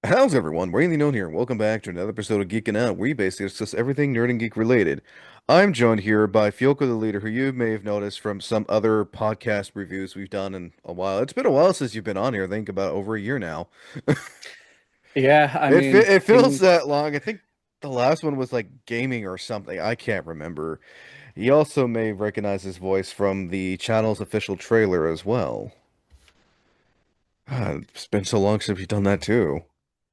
How's everyone? Wayne known here. Welcome back to another episode of Geekin' Out, where we basically discuss everything nerd and geek related. I'm joined here by Fuyoko the Leader, who you may have noticed from some other podcast reviews we've done in a while. It's been a while since you've been on here. I think about over a year now. Yeah, I It mean, it feels thing that long. I think the last one was like gaming or something. I can't remember. You also may recognize his voice from the channel's official trailer as well. It's been so long since we've done that too.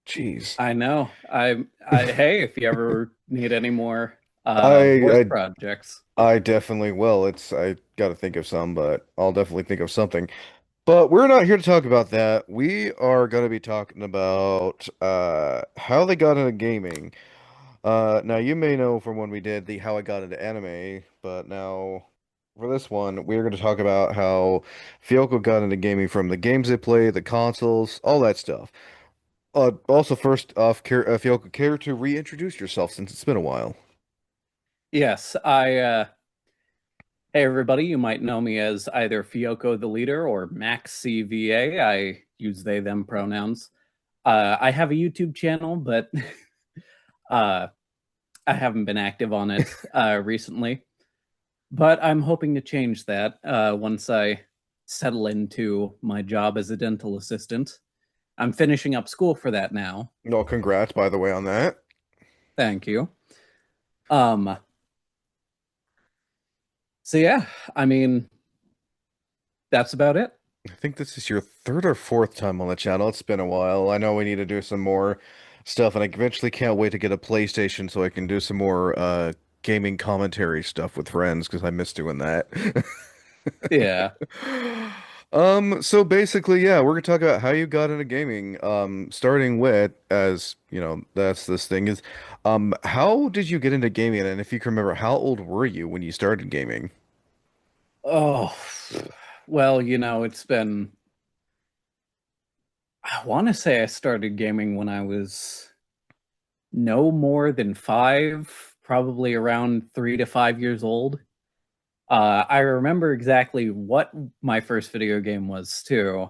Jeez. I know. I hey, if you ever need any more voice I projects. I definitely will. I got to think of some, but I'll definitely think of something. But we're not here to talk about that. We are going to be talking about how they got into gaming. Now you may know from when we did the how I got into anime, but now for this one, we're going to talk about how Fuyoko got into gaming from the games they play, the consoles, all that stuff. Also, first off, Fuyoko, care to reintroduce yourself since it's been a while? Yes, hey everybody, you might know me as either Fuyoko the Leader or Max CVA. I use they them pronouns. I have a YouTube channel, but uh I haven't been active on it recently. But I'm hoping to change that once I settle into my job as a dental assistant. I'm finishing up school for that now. No, congrats, by the way, on that. Thank you. Um, so yeah, I mean, that's about it. I think this is your third or fourth time on the channel. It's been a while. I know we need to do some more stuff, and I eventually can't wait to get a PlayStation so I can do some more gaming commentary stuff with friends because I miss doing that. Yeah. So basically, yeah, we're gonna talk about how you got into gaming. Starting with, as you know, that's this thing is, how did you get into gaming? And if you can remember, how old were you when you started gaming? Oh, well, it's been, I want to say I started gaming when I was no more than five, probably around 3 to 5 years old. I remember exactly what my first video game was too.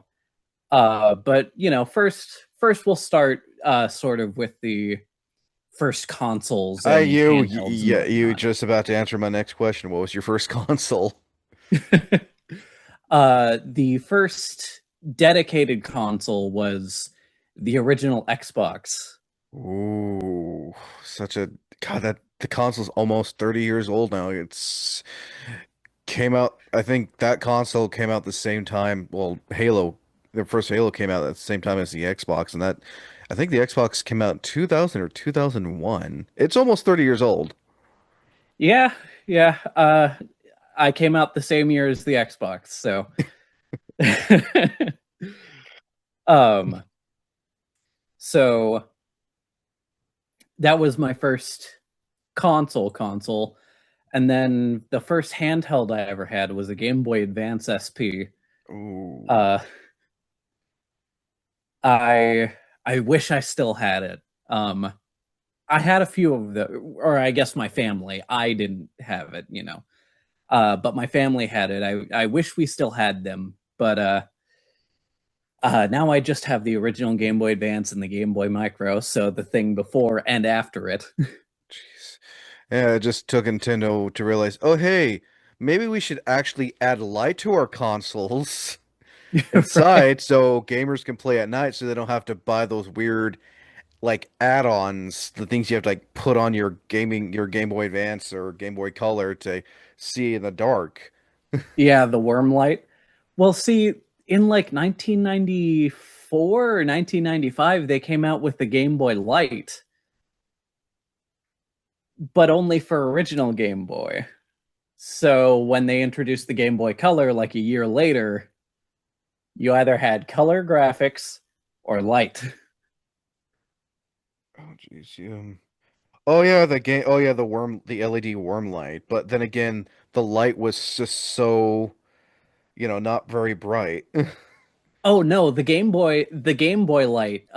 But first we'll start sort of with the first consoles and handhelds and Yeah, you whatnot. just about to answer my next question. What was your first console? The first dedicated console was the original Xbox. Ooh, such a God, that the console's almost 30 years old now. It's came out, I think that console came out the same time. Well, the first Halo came out at the same time as the Xbox, and that I think the Xbox came out in 2000 or 2001. It's almost 30 years old. Yeah, yeah. I came out the same year as the Xbox, so um, so that was my first console. And then the first handheld I ever had was a Game Boy Advance SP. Ooh. Uh, I wish I still had it. I had a few of the, or I guess my family. I didn't have it. But my family had it. I wish we still had them, but now I just have the original Game Boy Advance and the Game Boy Micro, so the thing before and after it. Jeez. Yeah, it just took Nintendo to realize, oh, hey, maybe we should actually add light to our consoles Right? inside so gamers can play at night so they don't have to buy those weird like add-ons, the things you have to like put on your Game Boy Advance or Game Boy Color to see in the dark. Yeah, the worm light. Well, see, in like 1994 or 1995, they came out with the Game Boy Light, but only for original Game Boy. So when they introduced the Game Boy Color like a year later, you either had color graphics or light. Oh jeez, oh yeah, the game. Oh yeah, the LED worm light. But then again, the light was just so, not very bright. Oh no, the Game Boy Light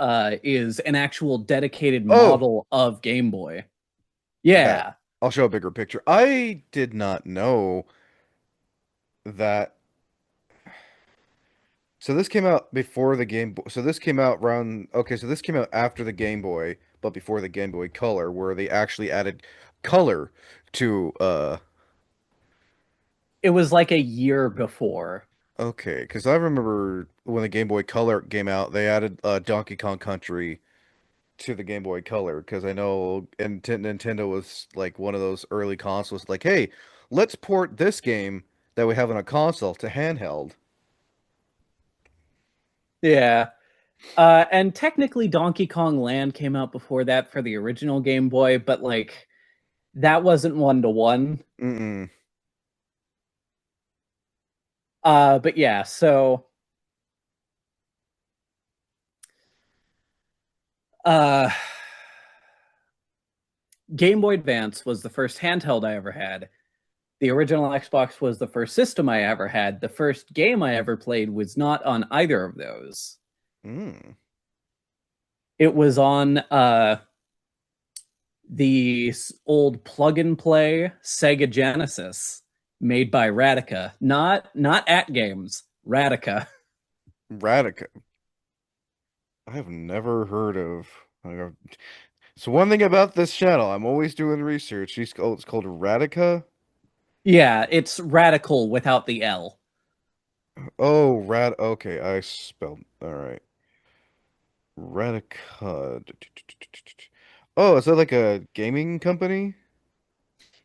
is an actual dedicated Oh, model of Game Boy. yeah. Yeah. I'll show a bigger picture. I did not know that. So this came out before the Game Boy. So this came out around. Okay, so this came out after the Game Boy, but before the Game Boy Color, where they actually added color to. It was like a year before. Okay, because I remember when the Game Boy Color came out, they added Donkey Kong Country to the Game Boy Color. Because I know and Nintendo was like one of those early consoles. Like, hey, let's port this game that we have on a console to handheld. Yeah. And technically Donkey Kong Land came out before that for the original Game Boy, but like that wasn't one to one. Mm-mm. But yeah, so uh Game Boy Advance was the first handheld I ever had. The original Xbox was the first system I ever had. The first game I ever played was not on either of those. Mm. It was on the old plug and play Sega Genesis made by Radica. Not at games, Radica. Radica. I have never heard of. Like, so one thing about this channel, I'm always doing research. It's called Radica. Yeah, it's radical without the L. Oh, rad. Okay, I spelled. All right, Radica. Oh, is that like a gaming company?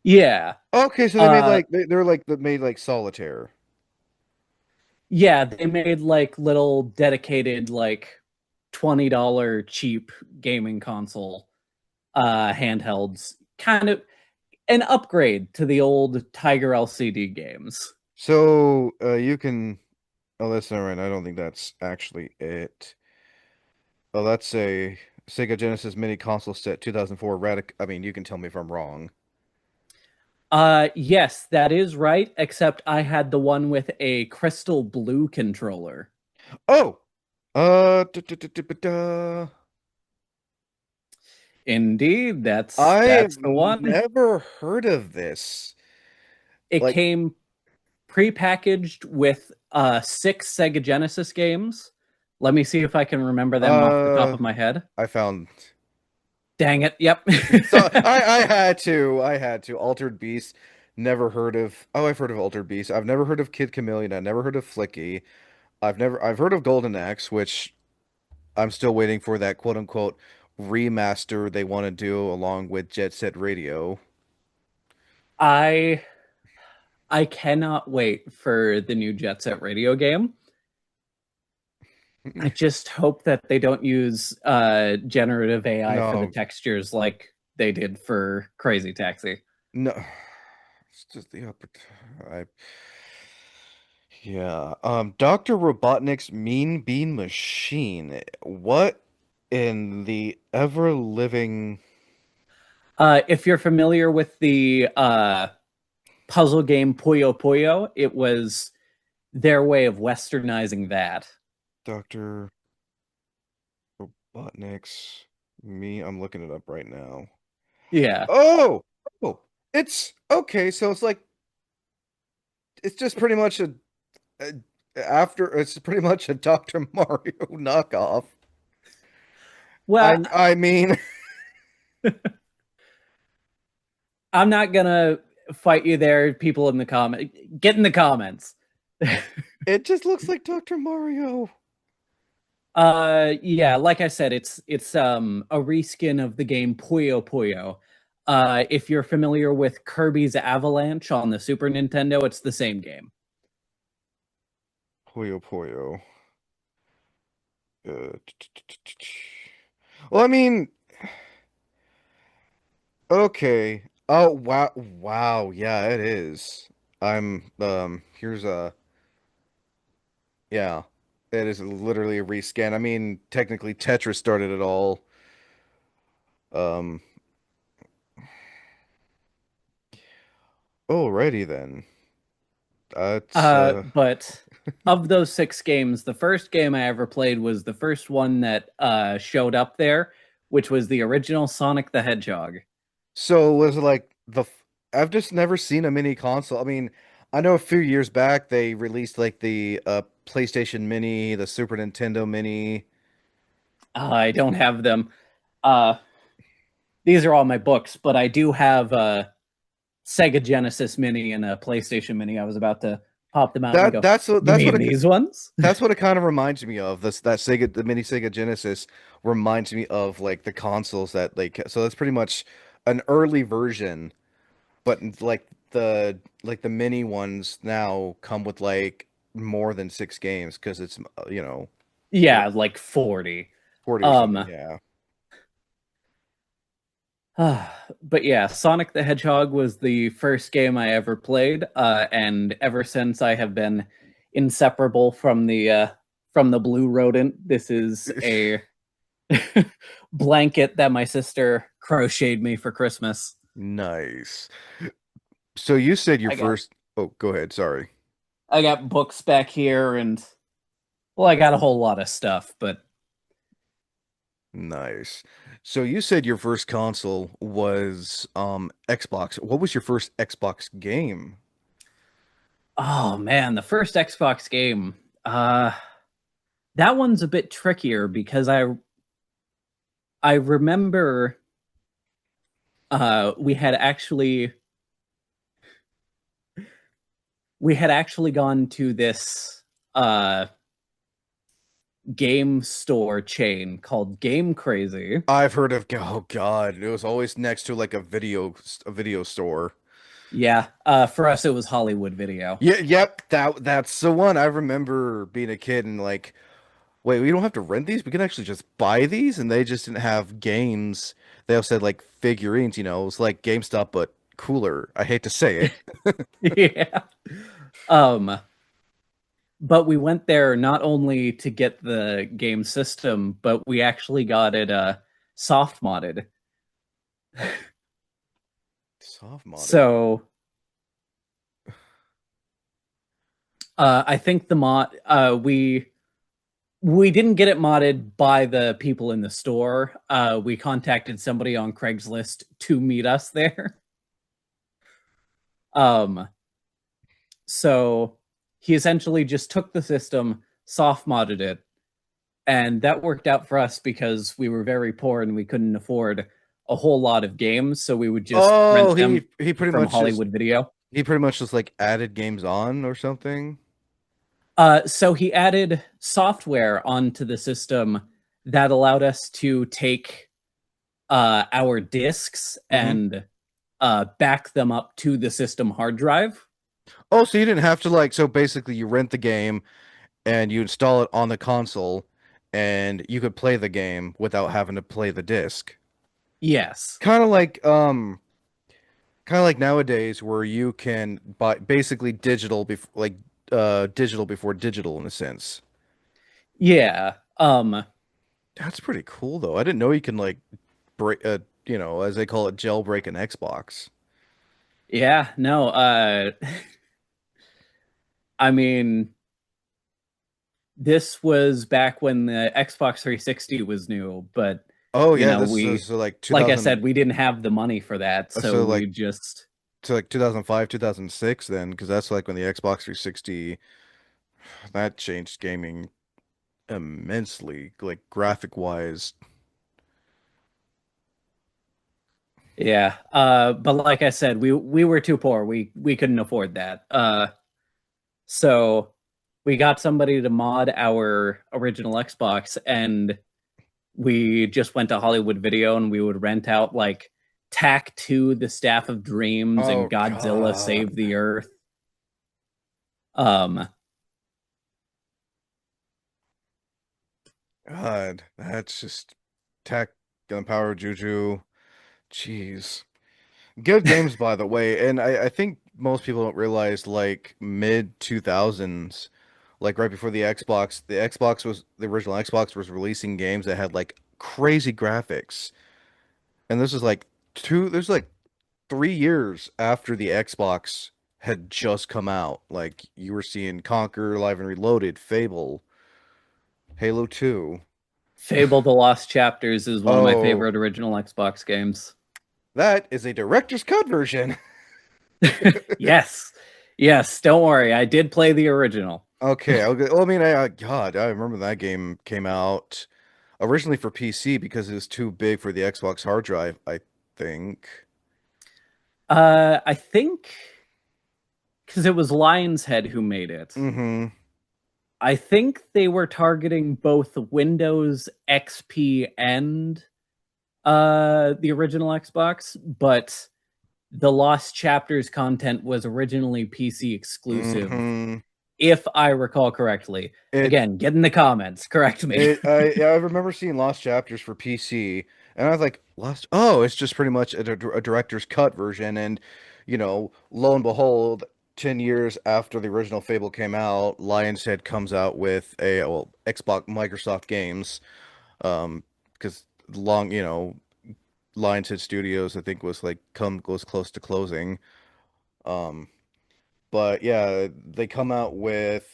Yeah. Okay, so they made Uh like they're like that made like Solitaire. yeah, they made like little dedicated like $20 cheap gaming console handhelds, kind of an upgrade to the old Tiger LCD games. So you can. Oh, that's not right. I don't think that's actually it. Oh, that's a Sega Genesis Mini Console Set 2004 Radic. I mean, you can tell me if I'm wrong. Yes, that is right, except I had the one with a crystal blue controller. Oh, da. Indeed, I've that's the one. never heard of this. It Like, came prepackaged with six Sega Genesis games. Let me see if I can remember them off the top uh, of my head. I found. Dang it. Yep. So I had to. Altered Beast. Never heard of. Oh, I've heard of Altered Beast. I've never heard of Kid Chameleon. I've never heard of Flicky. I've heard of Golden Axe, which I'm still waiting for that quote unquote remaster they want to do along with Jet Set Radio. I I cannot wait for the new Jet Set Radio game. I just hope that they don't use generative AI for the No, textures like they did for Crazy Taxi. no, it's just the upper. I Yeah. Dr. Robotnik's Mean Bean Machine. What in the ever living If you're familiar with the puzzle game Puyo Puyo, it was their way of westernizing that. Dr. Robotnik's me? I'm looking it up right now. Yeah. Oh, oh, it's okay. So it's just pretty much a after it's pretty much a Dr. Mario knockoff. Well, I mean, I'm not gonna fight you there, people in the comment. Get in the comments. it just looks like Dr. Mario. Yeah, like I said, it's a reskin of the game Puyo Puyo. If you're familiar with Kirby's Avalanche on the Super Nintendo, it's the same game. Puyo Puyo. Uh, well, I mean, okay. Oh, wow. Wow. Yeah, it is. Here's a, yeah, it is literally a rescan. I mean, technically Tetris started it all. Um, Alrighty then. That's, But of those six games, the first game I ever played was the first one that showed up there, which was the original Sonic the Hedgehog. so was it like I've just never seen a mini console. I mean, I know a few years back they released like the PlayStation Mini, the Super Nintendo Mini. I don't have them. Uh, these are all my books, but I do have a Sega Genesis Mini and a PlayStation Mini. I was about to pop them out and That go, that's what "You that's what mean it these ones?" that's what it kind of reminds me of. This that Sega the mini Sega Genesis reminds me of like the consoles that like so that's pretty much an early version, but like the mini ones now come with like more than 6 games because it's Yeah, like 40. 40 or something. Um, Yeah. but yeah, Sonic the Hedgehog was the first game I ever played, and ever since I have been inseparable from the blue rodent. This is a blanket that my sister crocheted me for Christmas. Nice. So you said your I got first. Oh, go ahead. Sorry. I got books back here, and well, I got a whole lot of stuff, but Nice. So you said your first console was Xbox. What was your first Xbox game? oh man, the first Xbox game. Uh that one's a bit trickier because I remember we had actually gone to this uh game store chain called Game Crazy. I've heard of, oh God, it was always next to like a video store. Yeah, for us it was Hollywood Video. Yeah, yep, that's the one. I remember being a kid and like, wait, we don't have to rent these. We can actually just buy these, and they just didn't have games. They also had like figurines, it was like GameStop but cooler. I hate to say it. Yeah. Um, but we went there not only to get the game system, but we actually got it soft modded. Soft modded. So I think the mod we didn't get it modded by the people in the store. We contacted somebody on Craigslist to meet us there. Um, so he essentially just took the system, soft modded it, and that worked out for us because we were very poor and we couldn't afford a whole lot of games, so we would just Oh, rent he them he pretty from much just Hollywood Video. he pretty much just like added games on or something. So he added software onto the system that allowed us to take our discs Hmm. and back them up to the system hard drive. Oh, so you didn't have to like so basically you rent the game and you install it on the console and you could play the game without having to play the disc. Yes. Kind of like kind of like nowadays where you can buy basically digital before digital in a sense. Yeah. That's pretty cool though. I didn't know you can like break as they call it jailbreak an Xbox. Yeah, no, I mean, this was back when the Xbox 360 was new, but Oh you yeah, know, this we is so like like I 2000 said, we didn't have the money for that, so so we like just 2005, 2006 then because that's like when the Xbox 360 that changed gaming immensely like graphic wise. yeah. But like I said, we were too poor. We couldn't afford that. So we got somebody to mod our original Xbox, and we just went to Hollywood Video and we would rent out like Tack 2, The Staff of Dreams, and Oh Godzilla God. Save the Earth. Um, God, that's just tech, gunpowder, juju. Jeez. Good games, by the way. And I think most people don't realize, like, mid 2000s, like right before the original Xbox was releasing games that had, like, crazy graphics. And this is like there's like 3 years after the Xbox had just come out. Like, you were seeing Conquer, Live and Reloaded, Fable, Halo 2. Fable: The Lost Chapters is one of my Oh, favorite original Xbox games. that is a director's cut version. Yes. Yes, don't worry. I did play the original. Okay, well, I mean, God, I remember that game came out originally for PC because it was too big for the Xbox hard drive, I think. I think because it was Lion's Head who made it. Mm-hmm. I think they were targeting both Windows XP and the original Xbox, but the Lost Chapters content was originally PC exclusive, Mm-hmm. if I recall correctly. It Again, get in the comments, correct me. I remember seeing Lost Chapters for PC, and I was like, Lost. Oh, it's just pretty much a director's cut version, and lo and behold, 10 years after the original Fable came out, Lion's comes out with a well, Xbox Microsoft Games, because long Lion's Studios I think was like come goes close to closing. Um, but yeah, they come out with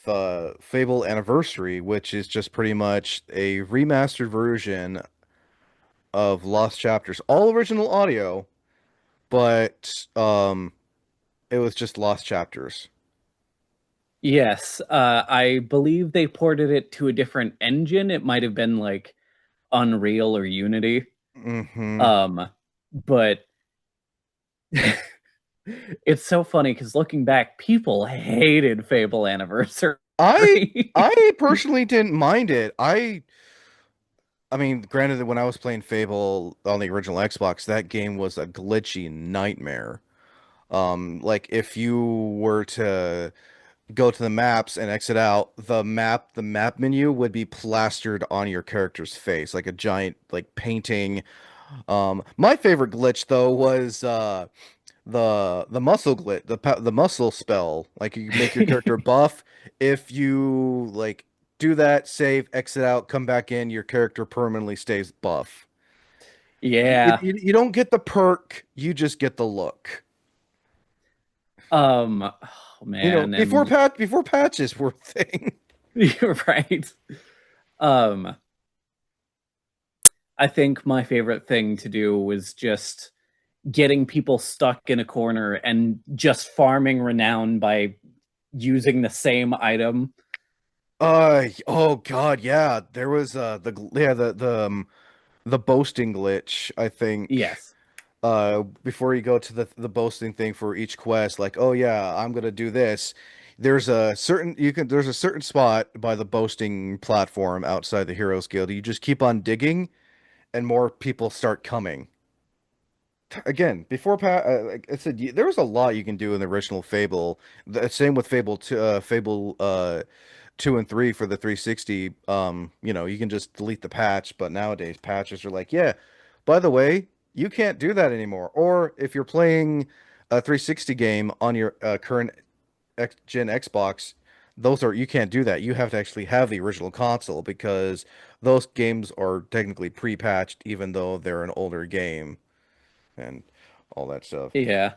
Fable Anniversary, which is just pretty much a remastered version of Lost Chapters, all original audio, but it was just Lost Chapters. Yes, I believe they ported it to a different engine. It might have been like Unreal or Unity. Hmm. Um, but it's so funny because looking back, people hated Fable Anniversary. I I personally didn't mind it. I mean, granted that when I was playing Fable on the original Xbox, that game was a glitchy nightmare. Like if you were to go to the maps and exit out, the map menu would be plastered on your character's face like a giant like painting. My favorite glitch though was the muscle glitch, the muscle spell. Like you make your character buff. If you like do that, save, exit out, come back in, your character permanently stays buff. Yeah. You don't get the perk, you just get the look. Oh man, and Before patches were a thing. you're right. Um, I think my favorite thing to do was just getting people stuck in a corner and just farming renown by using the same item. Oh God, yeah. There was the boasting glitch, I think. Yes. Before you go to the boasting thing for each quest, like, oh yeah, I'm gonna do this. There's a certain spot by the boasting platform outside the Heroes Guild. You just keep on digging and more people start coming. Again, like I said, there was a lot you can do in the original Fable. The same with Fable 2 and 3 for the 360. You can just delete the patch, but nowadays patches are like, yeah, by the way, you can't do that anymore. Or if you're playing a 360 game on your current gen Xbox, those are you can't do that. You have to actually have the original console because those games are technically pre-patched, even though they're an older game and all that stuff. Yeah.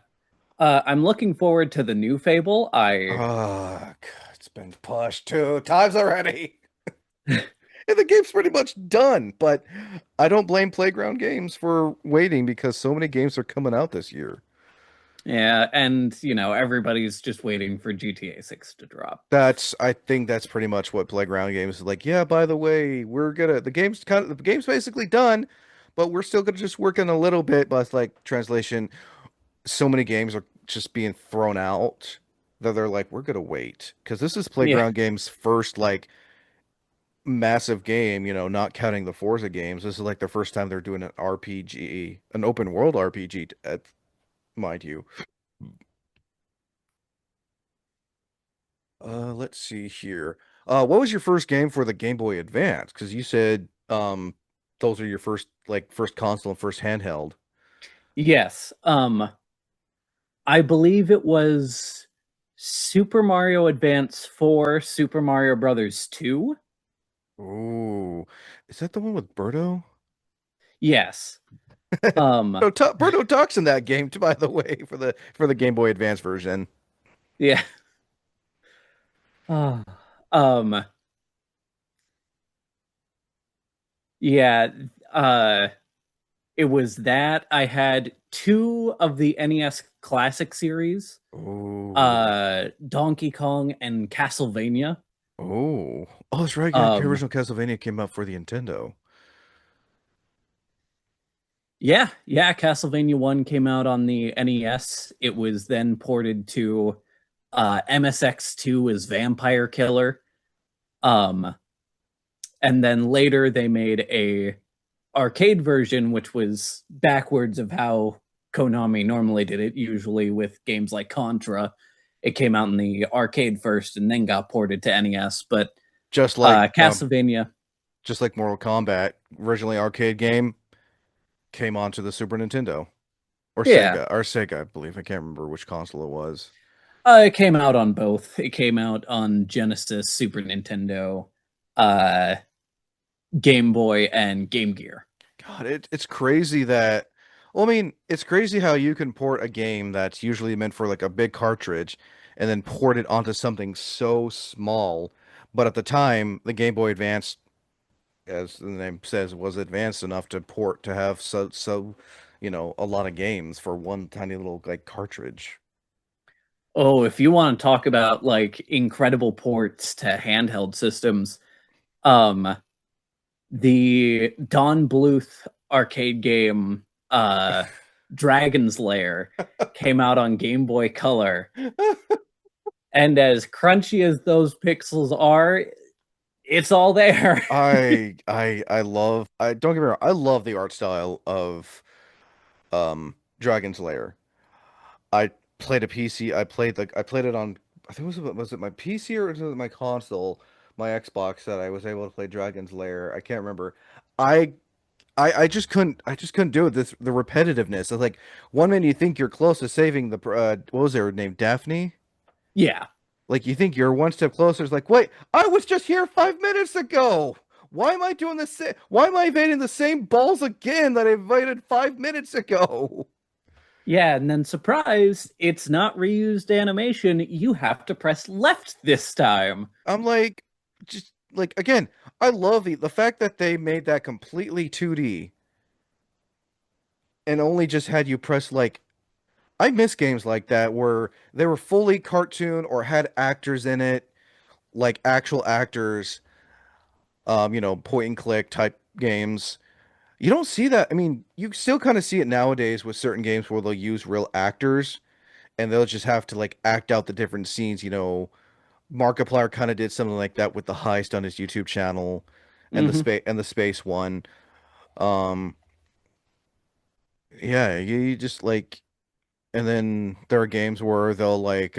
I'm looking forward to the new Fable. I Ah, God, it's been pushed 2 times already. And the game's pretty much done, but I don't blame Playground Games for waiting because so many games are coming out this year. Yeah, and everybody's just waiting for GTA 6 to drop. I think that's pretty much what Playground Games is like. Yeah, by the way, the game's basically done, but we're still gonna just work on a little bit. But it's like translation, so many games are just being thrown out that they're like, we're gonna wait because this is Yeah. Playground Games' first like massive game, not counting the Forza games. This is like the first time they're doing an RPG, an open world RPG, mind you. Let's see here. What was your first game for the Game Boy Advance? Because you said those are your first console and first handheld. Yes. I believe it was Super Mario Advance 4, Super Mario Brothers 2. Ooh, is that the one with Birdo? Yes. Um, Birdo talks in that game too, by the way, for the Game Boy Advance version. yeah. Ah. Um, yeah. Uh, It was that I had two of the NES Classic series, Oh, Donkey Kong and Castlevania. oh, oh, that's right. Yeah, Um, original Castlevania came out for the Nintendo. yeah, Castlevania 1 came out on the NES. It was then ported to MSX2 as Vampire Killer. Um, and then later they made a arcade version, which was backwards of how Konami normally did it, usually with games like Contra. It came out in the arcade first and then got ported to NES. But Just like Castlevania, just like Mortal Kombat, originally arcade game, came onto the Super Nintendo yeah, Or Sega, I believe. I can't remember which console it was. it came out on both. It came out on Genesis, Super Nintendo, uh, Game Boy, and Game Gear. God, it's crazy that, well, I mean, it's crazy how you can port a game that's usually meant for like a big cartridge and then port it onto something so small. But at the time, the Game Boy Advance, as the name says, was advanced enough to port to have a lot of games for one tiny little like cartridge. Oh, if you want to talk about like incredible ports to handheld systems, um, the Don Bluth arcade game Dragon's Lair came out on Game Boy Color. And as crunchy as those pixels are, it's all there. I don't get me wrong, I love the art style of Dragon's Lair. I played a PC. I played it on, I think was it my PC or was it my console, my Xbox, that I was able to play Dragon's Lair. I can't remember. I I just couldn't do it. The repetitiveness. It's like one minute you think you're close to saving the what was her name, Daphne? Yeah. Like you think you're one step closer. It's like, wait, I was just here 5 minutes ago. Why am I doing the same? Why am I invading the same balls again that I invaded 5 minutes ago? Yeah, and then surprise, it's not reused animation. You have to press left this time. I'm like, just like again, I love the fact that they made that completely 2D and only just had you press like. I miss games like that where they were fully cartoon or had actors in it, like actual actors, point and click type games. You don't see that. I mean, you still kind of see it nowadays with certain games where they'll use real actors and they'll just have to like act out the different scenes. Markiplier kind of did something like that with the heist on his YouTube channel and Hmm. the space one. Um, yeah, you just like, and then there are games where they'll like,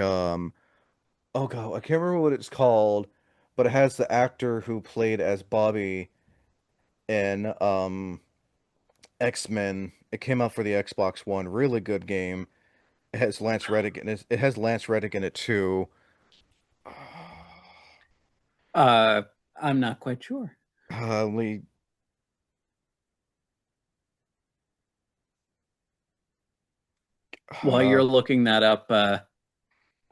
oh god, I can't remember what it's called, but it has the actor who played as Bobby in X-Men. It came out for the Xbox One. Really good game. It has Lance Reddick in it. It has Lance Reddick in it too. Uh, I'm not quite sure. Uh, we, While you're uh, looking that up, I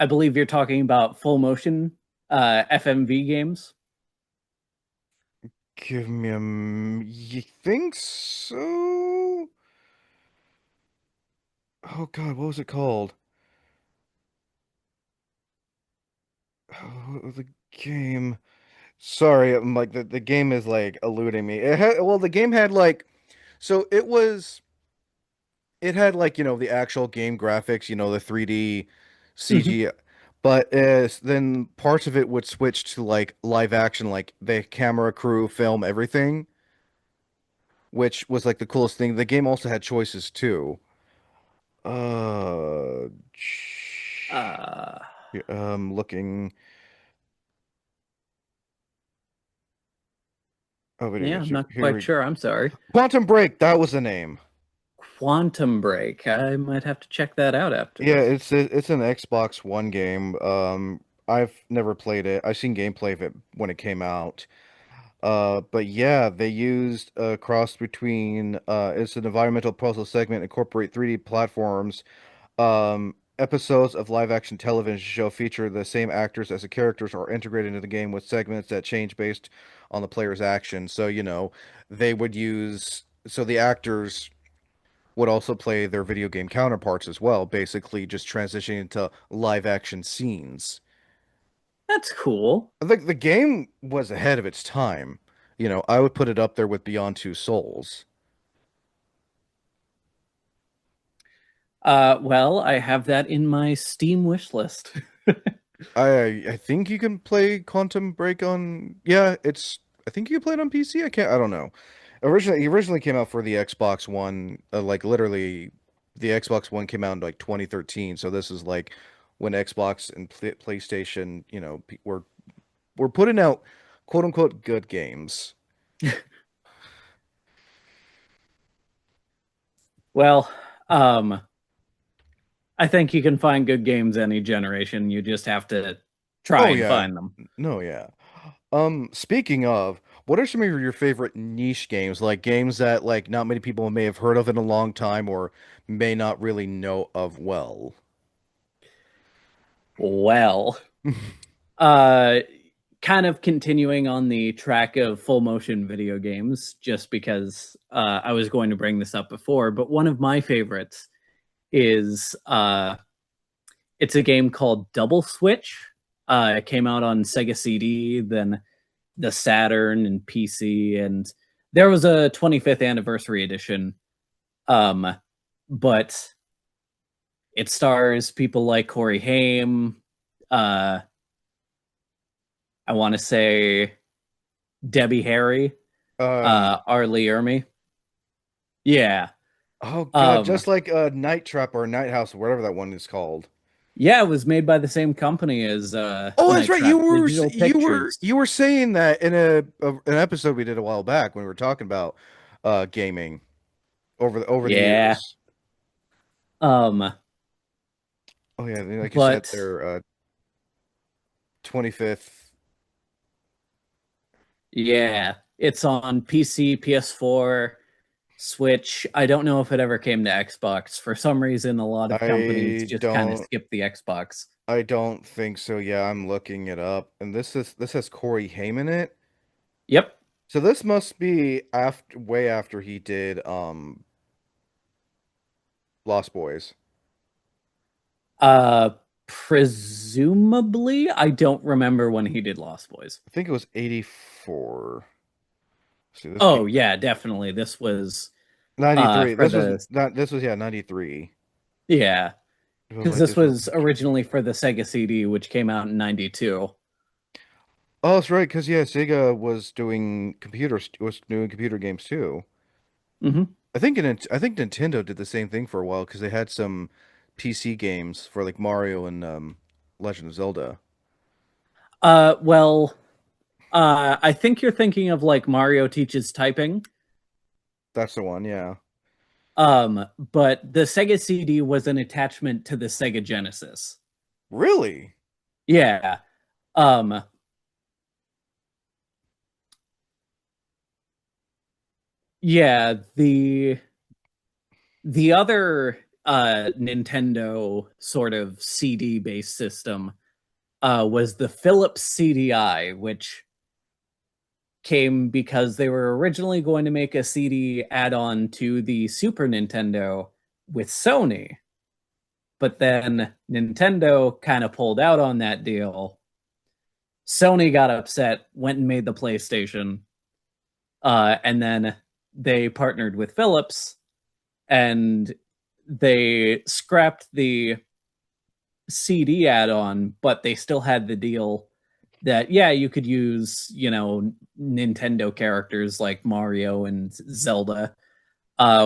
believe you're talking about full motion FMV games. give me a. You think so? Oh God, what was it called? Oh, the game. Sorry, I'm like the game is like eluding me. The game had like, so it had like the actual game graphics, the 3D Mhm. CG, but then parts of it would switch to like live action, like the camera crew film everything, which was like the coolest thing. The game also had choices too. Uh, Uh, looking. Oh, video yeah, games. I'm not Here quite we. sure. I'm sorry. Quantum Break. That was the name. Quantum Break. I might have to check that out after Yeah, this. it's an Xbox One game. I've never played it. I've seen gameplay of it when it came out. But yeah, they used a cross between it's an environmental puzzle segment incorporate 3D platforms. Episodes of live action television show feature the same actors as the characters are integrated into the game with segments that change based on the player's action. So, they would use the actors. would also play their video game counterparts as well, basically just transitioning into live action scenes. That's cool. I think the game was ahead of its time. I would put it up there with Beyond Two Souls. Well, I have that in my Steam wish list. I think you can play Quantum Break on, yeah, I think you can play it on PC. I don't know. It originally came out for the Xbox One, like literally the Xbox One came out in like 2013. So this is like when Xbox and PlayStation, we're putting out quote unquote good games. Well, um, I think you can find good games any generation. You just have to try Oh and yeah. find them. No, yeah. Speaking of, what are some of your favorite niche games? Like games that like not many people may have heard of in a long time or may not really know of well. Well, uh, kind of continuing on the track of full motion video games, just because I was going to bring this up before, but one of my favorites is it's a game called Double Switch. It came out on Sega CD, then the Saturn and PC, and there was a 25th anniversary edition. Um, but it stars people like Corey Haim. Uh, I want to say Debbie Harry, Um, R. Lee Ermey. Yeah. oh God, Um, just like Night Trap or Night House or whatever that one is called. yeah, it was made by the same company as Oh, that's Night right. Trap You were Digital you were Pictures. you were saying that in an episode we did a while back when we were talking about gaming over the Yeah. years. Um, Oh yeah, like you said, but they're 25th. yeah, it's on PC, PS4, Switch. I don't know if it ever came to Xbox. For some reason, a lot of companies I just kind of don't skip the Xbox. I don't think so. Yeah, I'm looking it up, and this has Corey Haim in it. Yep. So this must be after way after he did Lost Boys. Uh, Presumably, I don't remember when he did Lost Boys. I think it was 84. See, this Oh came yeah, definitely. This was 93. for This was the not this was yeah, 93. yeah, It was because like this this was was originally for the Sega CD, which came out in '92. Oh, that's right, because yeah, Sega was doing computer games too. Hmm. I think Nintendo did the same thing for a while because they had some PC games for like Mario and Legend of Zelda. Well, I think you're thinking of like Mario Teaches Typing. That's the one, yeah. But the Sega CD was an attachment to the Sega Genesis. Really? Yeah. Um, yeah, the other Nintendo sort of CD based system was the Philips CDI, which came because they were originally going to make a CD add on to the Super Nintendo with Sony. But then Nintendo kind of pulled out on that deal. Sony got upset, went and made the PlayStation, and then they partnered with Philips and they scrapped the CD add-on, but they still had the deal that yeah, you could use, Nintendo characters like Mario and Zelda,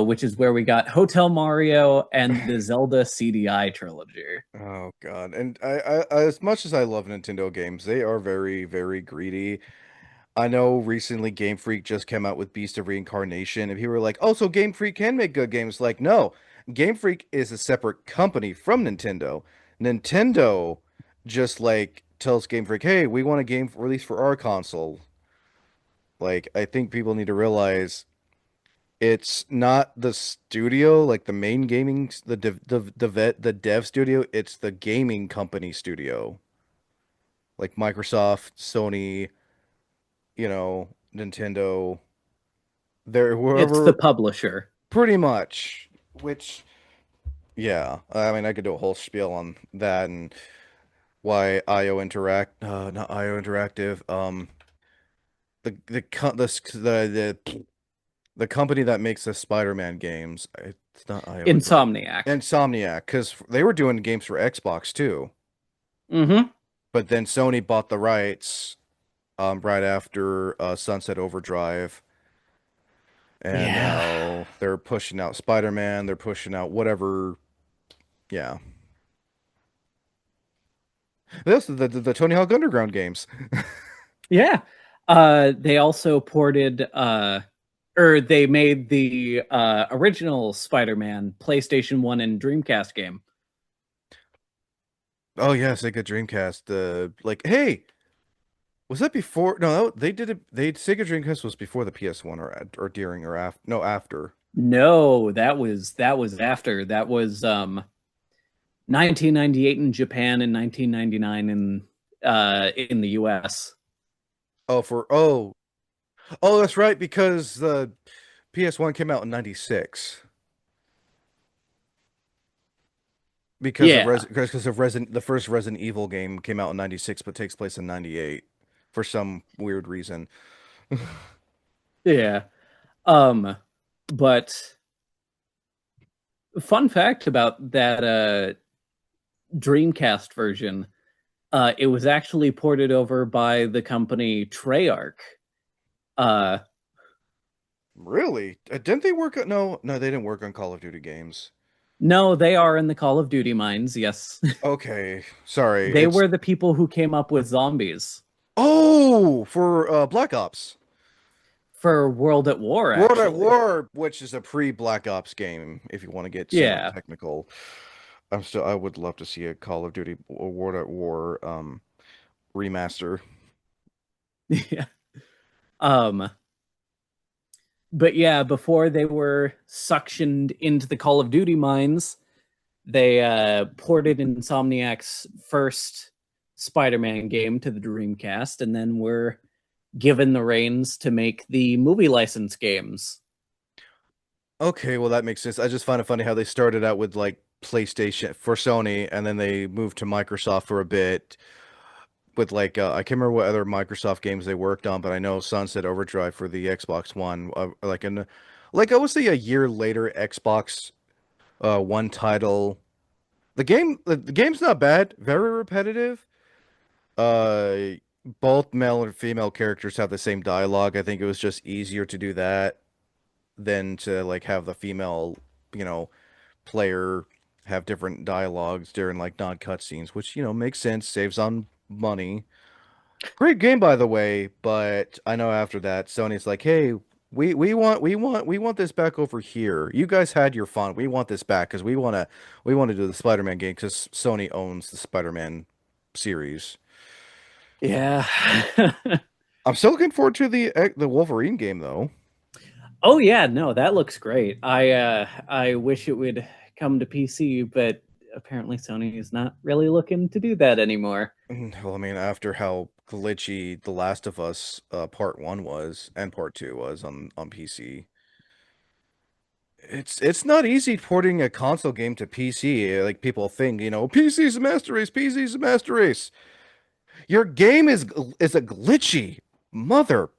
which is where we got Hotel Mario and the Zelda CDI trilogy. Oh God. And as much as I love Nintendo games, they are very, very greedy. I know recently Game Freak just came out with Beast of Reincarnation, and people were like, "Oh, so Game Freak can make good games." Like, no, Game Freak is a separate company from Nintendo. Nintendo just like tells Game Freak, "Hey, we want a game released for our console." Like, I think people need to realize it's not the studio, like the main gaming, the dev studio. It's the gaming company studio, like Microsoft, Sony, Nintendo. They're It's the whoever. publisher. Pretty much. which yeah, I mean I could do a whole spiel on that and why not IO Interactive, the company that makes the Spider-Man games, it's not IO Interactive. Insomniac. Insomniac, because they were doing games for Xbox too, Mm-hmm. but then Sony bought the rights right after Sunset Overdrive, and Yeah. now they're pushing out Spider-Man, they're pushing out whatever. Yeah, this the Tony Hawk Underground games. Yeah. They also ported or they made the original Spider-Man PlayStation 1 and Dreamcast game. Oh yeah, Sega Dreamcast. Like, hey, was that before? No, they did it. Sega Dreamcast was before the PS1 or during or after? No, after. No, that was after. That was 1998 in Japan and 1999 in the US. Oh, oh, that's right, because the PS1 came out in '96 Yeah. because of Resident the first Resident Evil game came out in '96 but takes place in '98 for some weird reason. Yeah. Um but fun fact about that Dreamcast version, it was actually ported over by the company Treyarch. Uh, Really? Didn't they work on no, they didn't work on Call of Duty games. no, they are in the Call of Duty mines. Yes, Okay, sorry. they It's were the people who came up with zombies oh for Black Ops. for World at War. World at Actually, War, which is a pre-Black Ops game, if you want to get yeah, technical. I would love to see a Call of Duty World at War remaster. yeah. Um, but yeah, before they were suctioned into the Call of Duty mines, they ported Insomniac's first Spider-Man game to the Dreamcast, and then were given the reins to make the movie license games. Okay, well that makes sense. I just find it funny how they started out with like PlayStation for Sony, and then they moved to Microsoft for a bit with like I can't remember what other Microsoft games they worked on, but I know Sunset Overdrive for the Xbox One, like I would say a year later, Xbox One title. The game's not bad, very repetitive. Uh, both male and female characters have the same dialogue. I think it was just easier to do that than to like have the female, you know, player have different dialogues during like non-cutscenes, which, makes sense, saves on money. Great game, by the way, but I know after that, Sony's like, "Hey, we want this back over here. You guys had your fun. We want this back because we want to do the Spider-Man game because Sony owns the Spider-Man series." Yeah. I'm still looking forward to the Wolverine game though. Oh yeah, no, that looks great. I wish it would come to PC, but apparently Sony is not really looking to do that anymore. Well, I mean, after how glitchy The Last of Us Part 1 was and Part 2 was on PC. It's not easy porting a console game to PC. Like people think, PC's a master race, PC's a master race. Your game is a glitchy mother.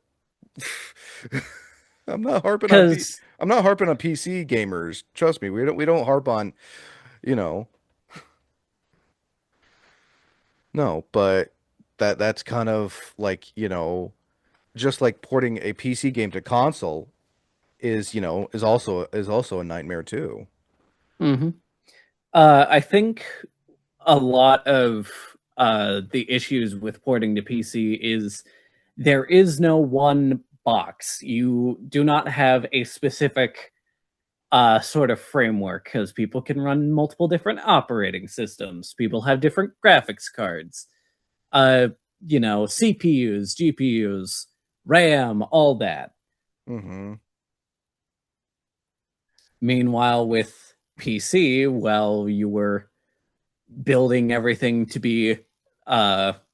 I'm not harping on P Because I'm not harping on PC gamers. Trust me, we don't harp on, you know, no, but that's kind of like, just like porting a PC game to console is also a nightmare too. I think a lot of the issues with porting to PC is there is no one box. You do not have a specific sort of framework because people can run multiple different operating systems. People have different graphics cards, uh, CPUs, GPUs, RAM, all that. Hmm. Meanwhile, with PC, well, you were building everything to be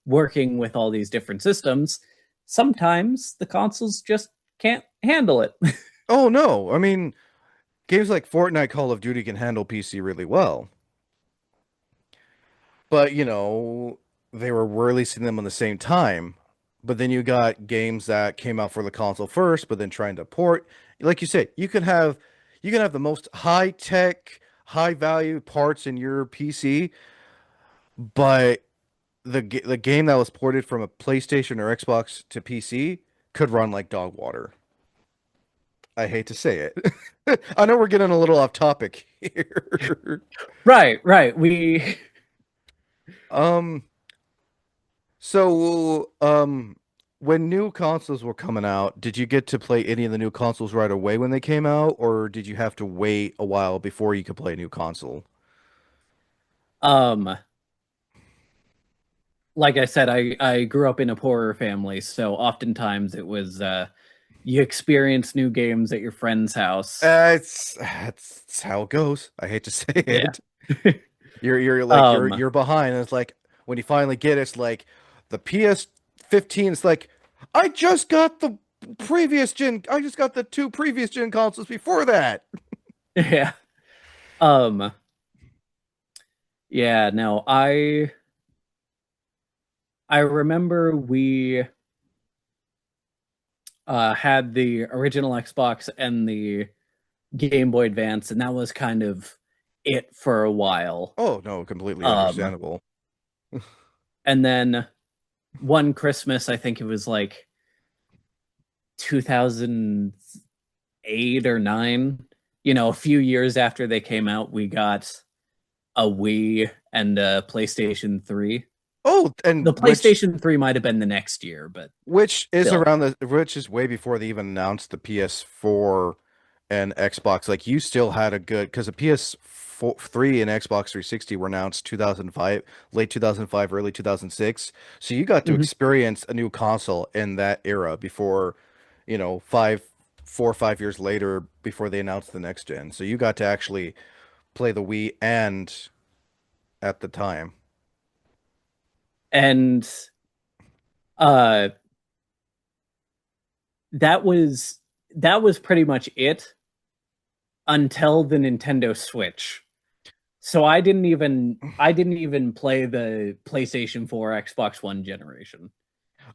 working with all these different systems. Sometimes the consoles just can't handle it. Oh no, I mean, games like Fortnite, Call of Duty can handle PC really well. But, they were releasing them on the same time. But then you got games that came out for the console first, but then trying to port. Like you said, you can have the most high tech, high value parts in your PC, but the game that was ported from a PlayStation or Xbox to PC could run like dog water. I hate to say it. I know we're getting a little off topic here. Right, right. We Um, so when new consoles were coming out, did you get to play any of the new consoles right away when they came out, or did you have to wait a while before you could play a new console? um like I said, I grew up in a poorer family, so oftentimes it was you experience new games at your friend's house. It's how it goes. I hate to say Yeah. it. You're like Um you're behind, and it's like when you finally get it, it's like the PS15. It's like I just got the previous gen. I just got the two previous gen consoles before that. yeah. Um yeah, no. I remember we had the original Xbox and the Game Boy Advance, and that was kind of it for a while. Oh no, completely Um understandable. and then one Christmas, I think it was like 2008 or 9, a few years after they came out, we got a Wii and a PlayStation 3. Oh, and The PlayStation 3 might have been the next year, but still. which is way before they even announced the PS4 and Xbox. Like you still had a good because the PS4, 3 and Xbox 360 were announced 2005, late 2005, early 2006. So you got to Mhm. experience a new console in that era before, 4 or 5 years later before they announced the next gen. So you got to actually play the Wii and at the time. And uh that was that was pretty much it until the Nintendo Switch. So I didn't even play the PlayStation 4, Xbox One generation.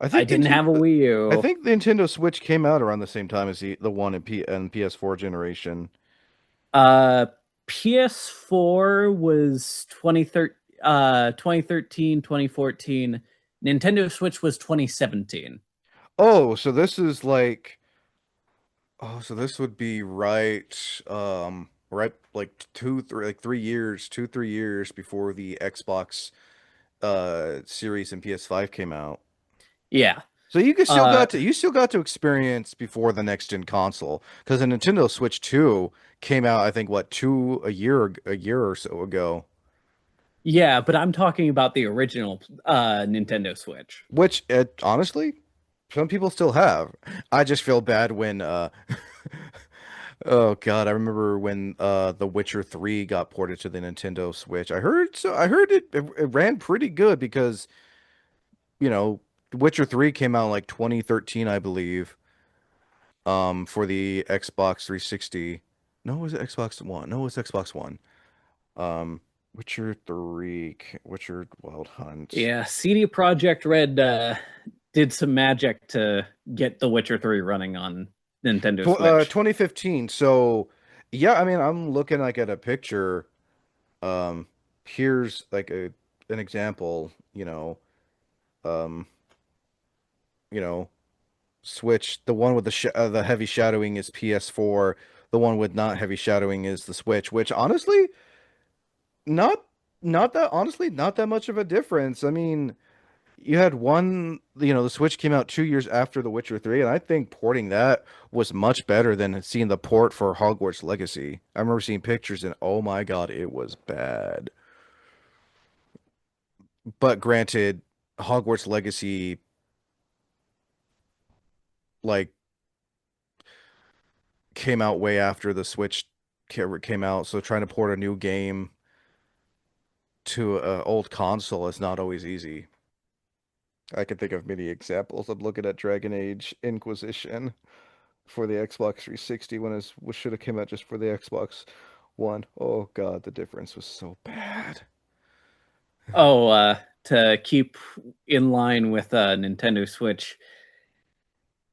I I think didn't Nintendo have a Wii I U. think the Nintendo Switch came out around the same time as the one and PS4 generation. Uh PS4 was 2013, 2014. Nintendo Switch was 2017. Oh, so this is like so this would be right like 3 years, 3 years before the Xbox series and PS5 came out. Yeah. So Uh you still got to experience before the next gen console because the Nintendo Switch 2 came out I think what two a year or so ago. yeah, but I'm talking about the original Nintendo Switch. Which honestly, some people still have. I just feel bad when oh God, I remember when The Witcher 3 got ported to the Nintendo Switch. I heard it ran pretty good because, The Witcher 3 came out in like 2013, I believe, for the Xbox 360. No, it was Xbox One. No, it was Xbox One. Um, Witcher 3, Witcher Wild Hunt. Yeah, CD Projekt Red did some magic to get The Witcher 3 running on Nintendo Switch. 2015. So, yeah, I mean, I'm looking like at a picture. Um, here's like an example, um, you know, Switch. The one with the heavy shadowing is PS4. The one with not heavy shadowing is the Switch, which honestly, not not that much of a difference. I mean, you had one, the Switch came out 2 years after The Witcher 3, and I think porting that was much better than seeing the port for Hogwarts Legacy. I remember seeing pictures and oh my God, it was bad. But granted, Hogwarts Legacy like came out way after the Switch came out, so trying to port a new game to an old console is not always easy. I can think of many examples. I'm looking at Dragon Age Inquisition. for the Xbox 360 when it should have came out just for the Xbox One. Oh God, the difference was so bad. Oh, to keep in line with Nintendo Switch,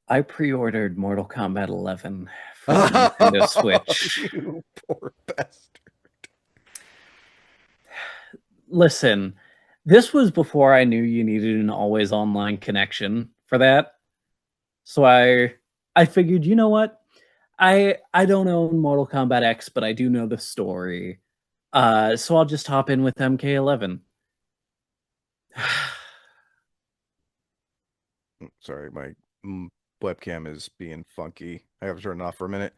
I pre-ordered Mortal Kombat 11 for the Nintendo Oh, Switch. you poor bastard. Listen, this was before I knew you needed an always online connection for that. So I figured, you know what? I don't own Mortal Kombat X, but I do know the story. So I'll just hop in with MK11. Sorry, my webcam is being funky. I have to turn it off for a minute.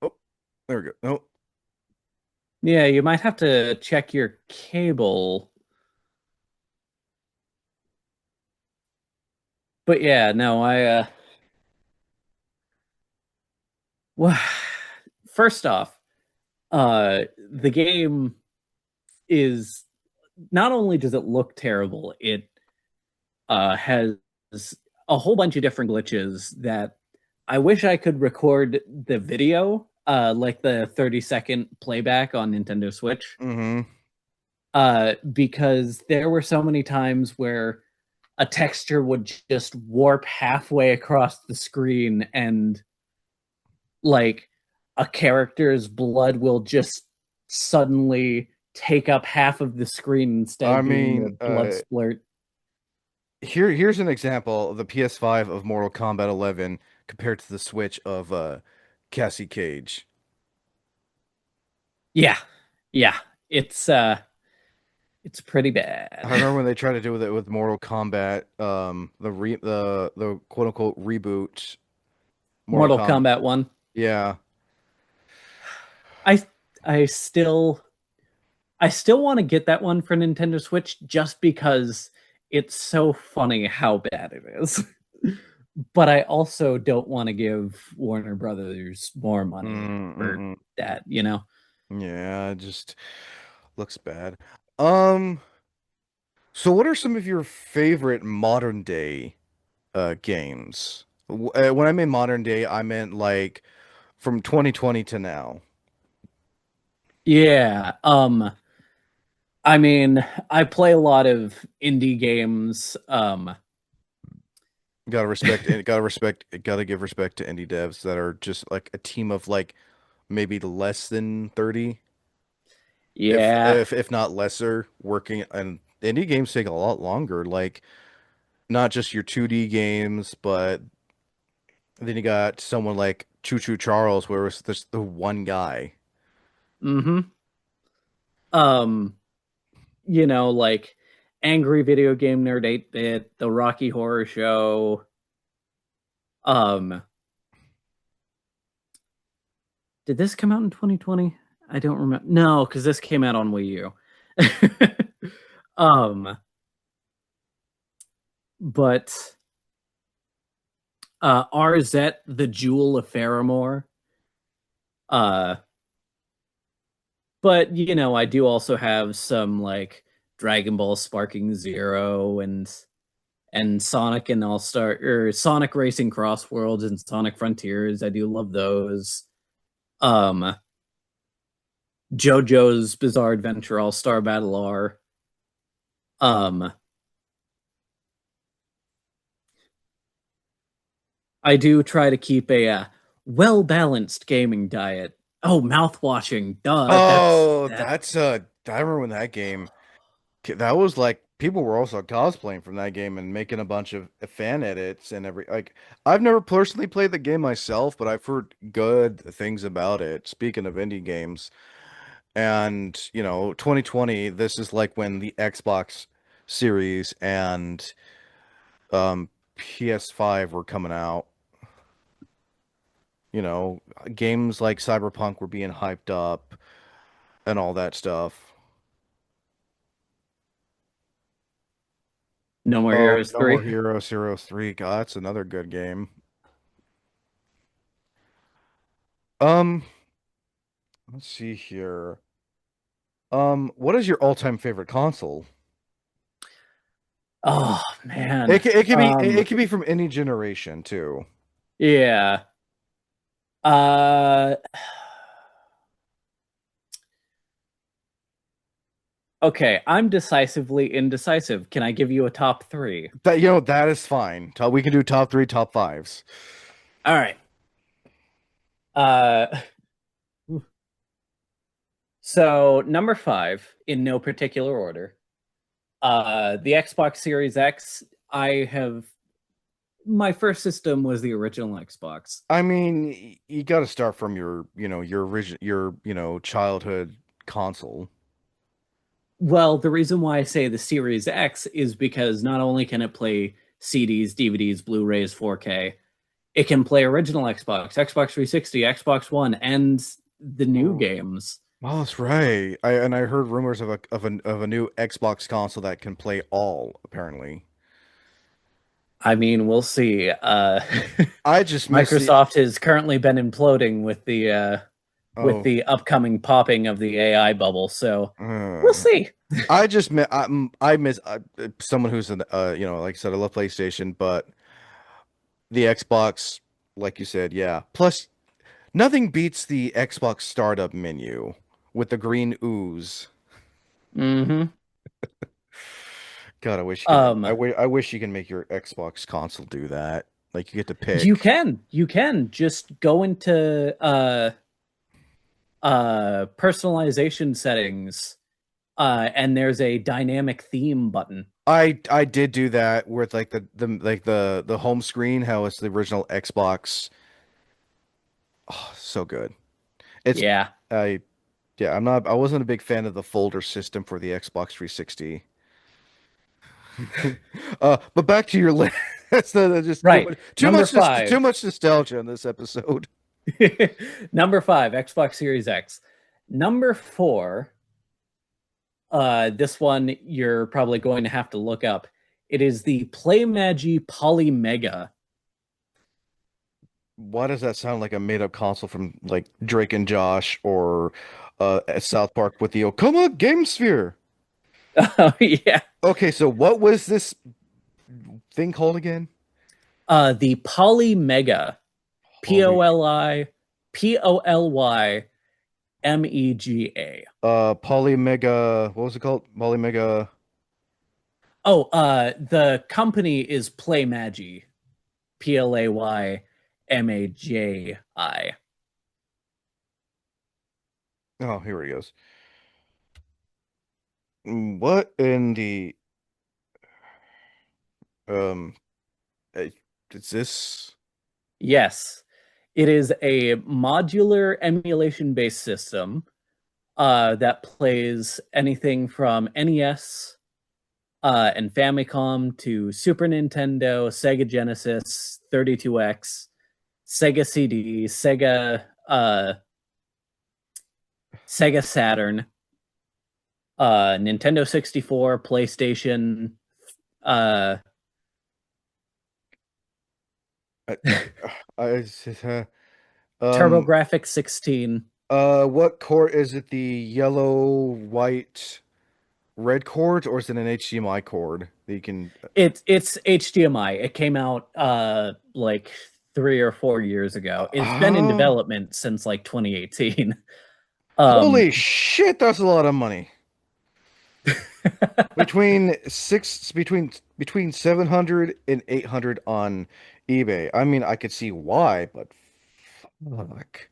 Oh, there we go. No. Yeah, you might have to check your cable. But yeah, no, well, first off, the game is not only does it look terrible, it has a whole bunch of different glitches that I wish I could record the video, like the 30-second playback on Nintendo Switch, Mm-hmm. because there were so many times where a texture would just warp halfway across the screen and like a character's blood will just suddenly take up half of the screen instead I of being mean, a blood splurt. here's an example of the PS5 of Mortal Kombat 11 compared to the Switch of Cassie Cage. Yeah. Yeah. It's uh it's pretty I bad. remember when they tried to do it with Mortal Kombat, the quote unquote reboot Mortal Mortal Kombat. Kombat 1. Yeah, I I still I still want to get that one for Nintendo Switch just because it's so funny how bad it is. But I also don't want to give Warner Brothers more money for mm-mm. that, you know? Yeah, it just looks bad. Um, so what are some of your favorite modern day games? When I mean modern day, I meant like from 2020 to now. Yeah. I mean, I play a lot of indie games. Gotta give respect to indie devs that are just like a team of like maybe less than 30, Yeah. if not lesser, working. And indie games take a lot longer, like not just your 2D games, but then you got someone like Choo Choo Charles, where it's just the one guy. Mm-hmm. Um, like Angry Video Game Nerd 8-Bit, The Rocky Horror Show. Um, did this come out in 2020? I don't remember. No, because this came out on Wii U. um, but RZ, The Jewel of Faramore. Uh, but I do also have some like Dragon Ball Sparking Zero and Sonic and All Star or Sonic Racing Cross Worlds and Sonic Frontiers. I do love those. Um, JoJo's Bizarre Adventure All Star Battle R. Um, I do try to keep a well balanced gaming diet. Oh, mouth washing. Duh. That's Oh, that. I remember when that game that was like people were also cosplaying from that game and making a bunch of fan edits and every like I've never personally played the game myself, but I've heard good things about it. Speaking of indie games, and 2020, this is like when the Xbox Series and PS5 were coming out. Games like Cyberpunk were being hyped up and all that stuff. No More Oh, Heroes No More 3. Heroes, Heroes 3. God, that's another good game. Um, let's see here. What is your all-time favorite console? Oh man. It can be from any generation too. Yeah. Uh okay, I'm decisively indecisive. Can I give you a top three? That that is fine. We can do top three, top fives. All right. Uh so number five, in no particular order. The Xbox Series X, I have my first system was the original Xbox. I mean, you got to start from your your original childhood console. Well, the reason why I say the Series X is because not only can it play CDs, DVDs, Blu-rays, 4K, it can play original Xbox, Xbox 360, Xbox One, and the new Oh, games. oh, that's right. I heard rumors of a new Xbox console that can play all, apparently. I mean, we'll see. I just miss the Microsoft has currently been imploding with oh the upcoming popping of the AI bubble, so we'll uh, see. I just miss I miss someone who's an like I said, I love PlayStation, but the Xbox, like you said, yeah. Plus, nothing beats the Xbox startup menu with the green ooze. Hmm. God, I wish you could. Um, I wish you can make your Xbox console do that. Like you get to you pick. can just go into personalization settings, and there's a dynamic theme button. I did do that with like the home screen, how it's the original Xbox. Oh, so good. It's Yeah, I yeah, I wasn't a big fan of the folder system for the Xbox 360. But back to your list. That's just right. Number too five. much nostalgia in this episode. Number five, Xbox Series X. Number four, this one you're probably going to have to look up. It is the PlayMagi Polymega. Why does that sound like a made-up console from like Drake and Josh or at South Park with the Okuma Game Sphere? Oh yeah. Okay, so what was this thing called again? The Polymega. P O Poly L I Polymega. Polymega, what was it called? Polymega. Oh, the company is PlayMagi. PlayMagi. Oh, here he goes. What in the um eh, is this? Yes, it is a modular emulation based system that plays anything from NES and Famicom to Super Nintendo, Sega Genesis, 32X, Sega CD, Sega Saturn, Nintendo 64, PlayStation, uh, I, I um TurboGrafx 16. what cord is it? The yellow, white, red cord, or is it an HDMI cord that you can? It's HDMI. It came out like 3 or 4 years ago. It's been in Oh, development since like 2018. Um, holy shit! That's a lot of money. Between 700 and 800 on eBay. I mean, I could see why, but fuck.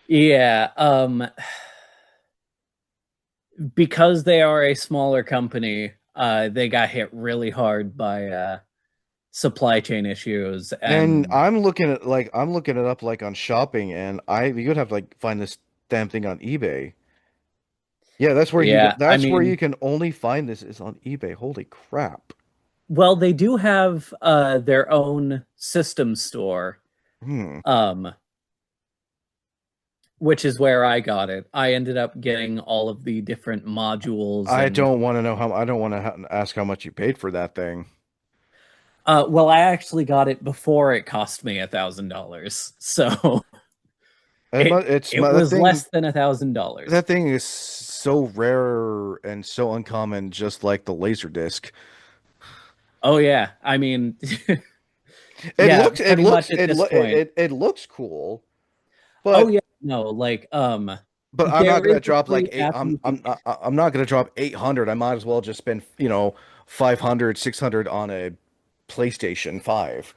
yeah, because they are a smaller company, they got hit really hard by supply chain issues, And and I'm looking it up like on shopping, and you would have to like find this damn thing on eBay. Yeah, yeah, I that's where you mean, can only find this is on eBay. Holy crap. well, they do have their own system store, Hmm. um, which is where I got it. I ended up getting all of the different modules and I don't want to ask how much you paid for that thing. well, I actually got it before it cost me $1,000, so it That was thing less than $1,000. that thing is so rare and so uncommon, just like the laser disc. Oh yeah. I mean, It yeah, looks it pretty looks much at it this lo- point. it looks cool, Oh but yeah, no, like I'm not there gonna is a drop like free eight. app you can get. I'm not gonna drop 800. I might as well just spend 500, 600 on a PlayStation 5.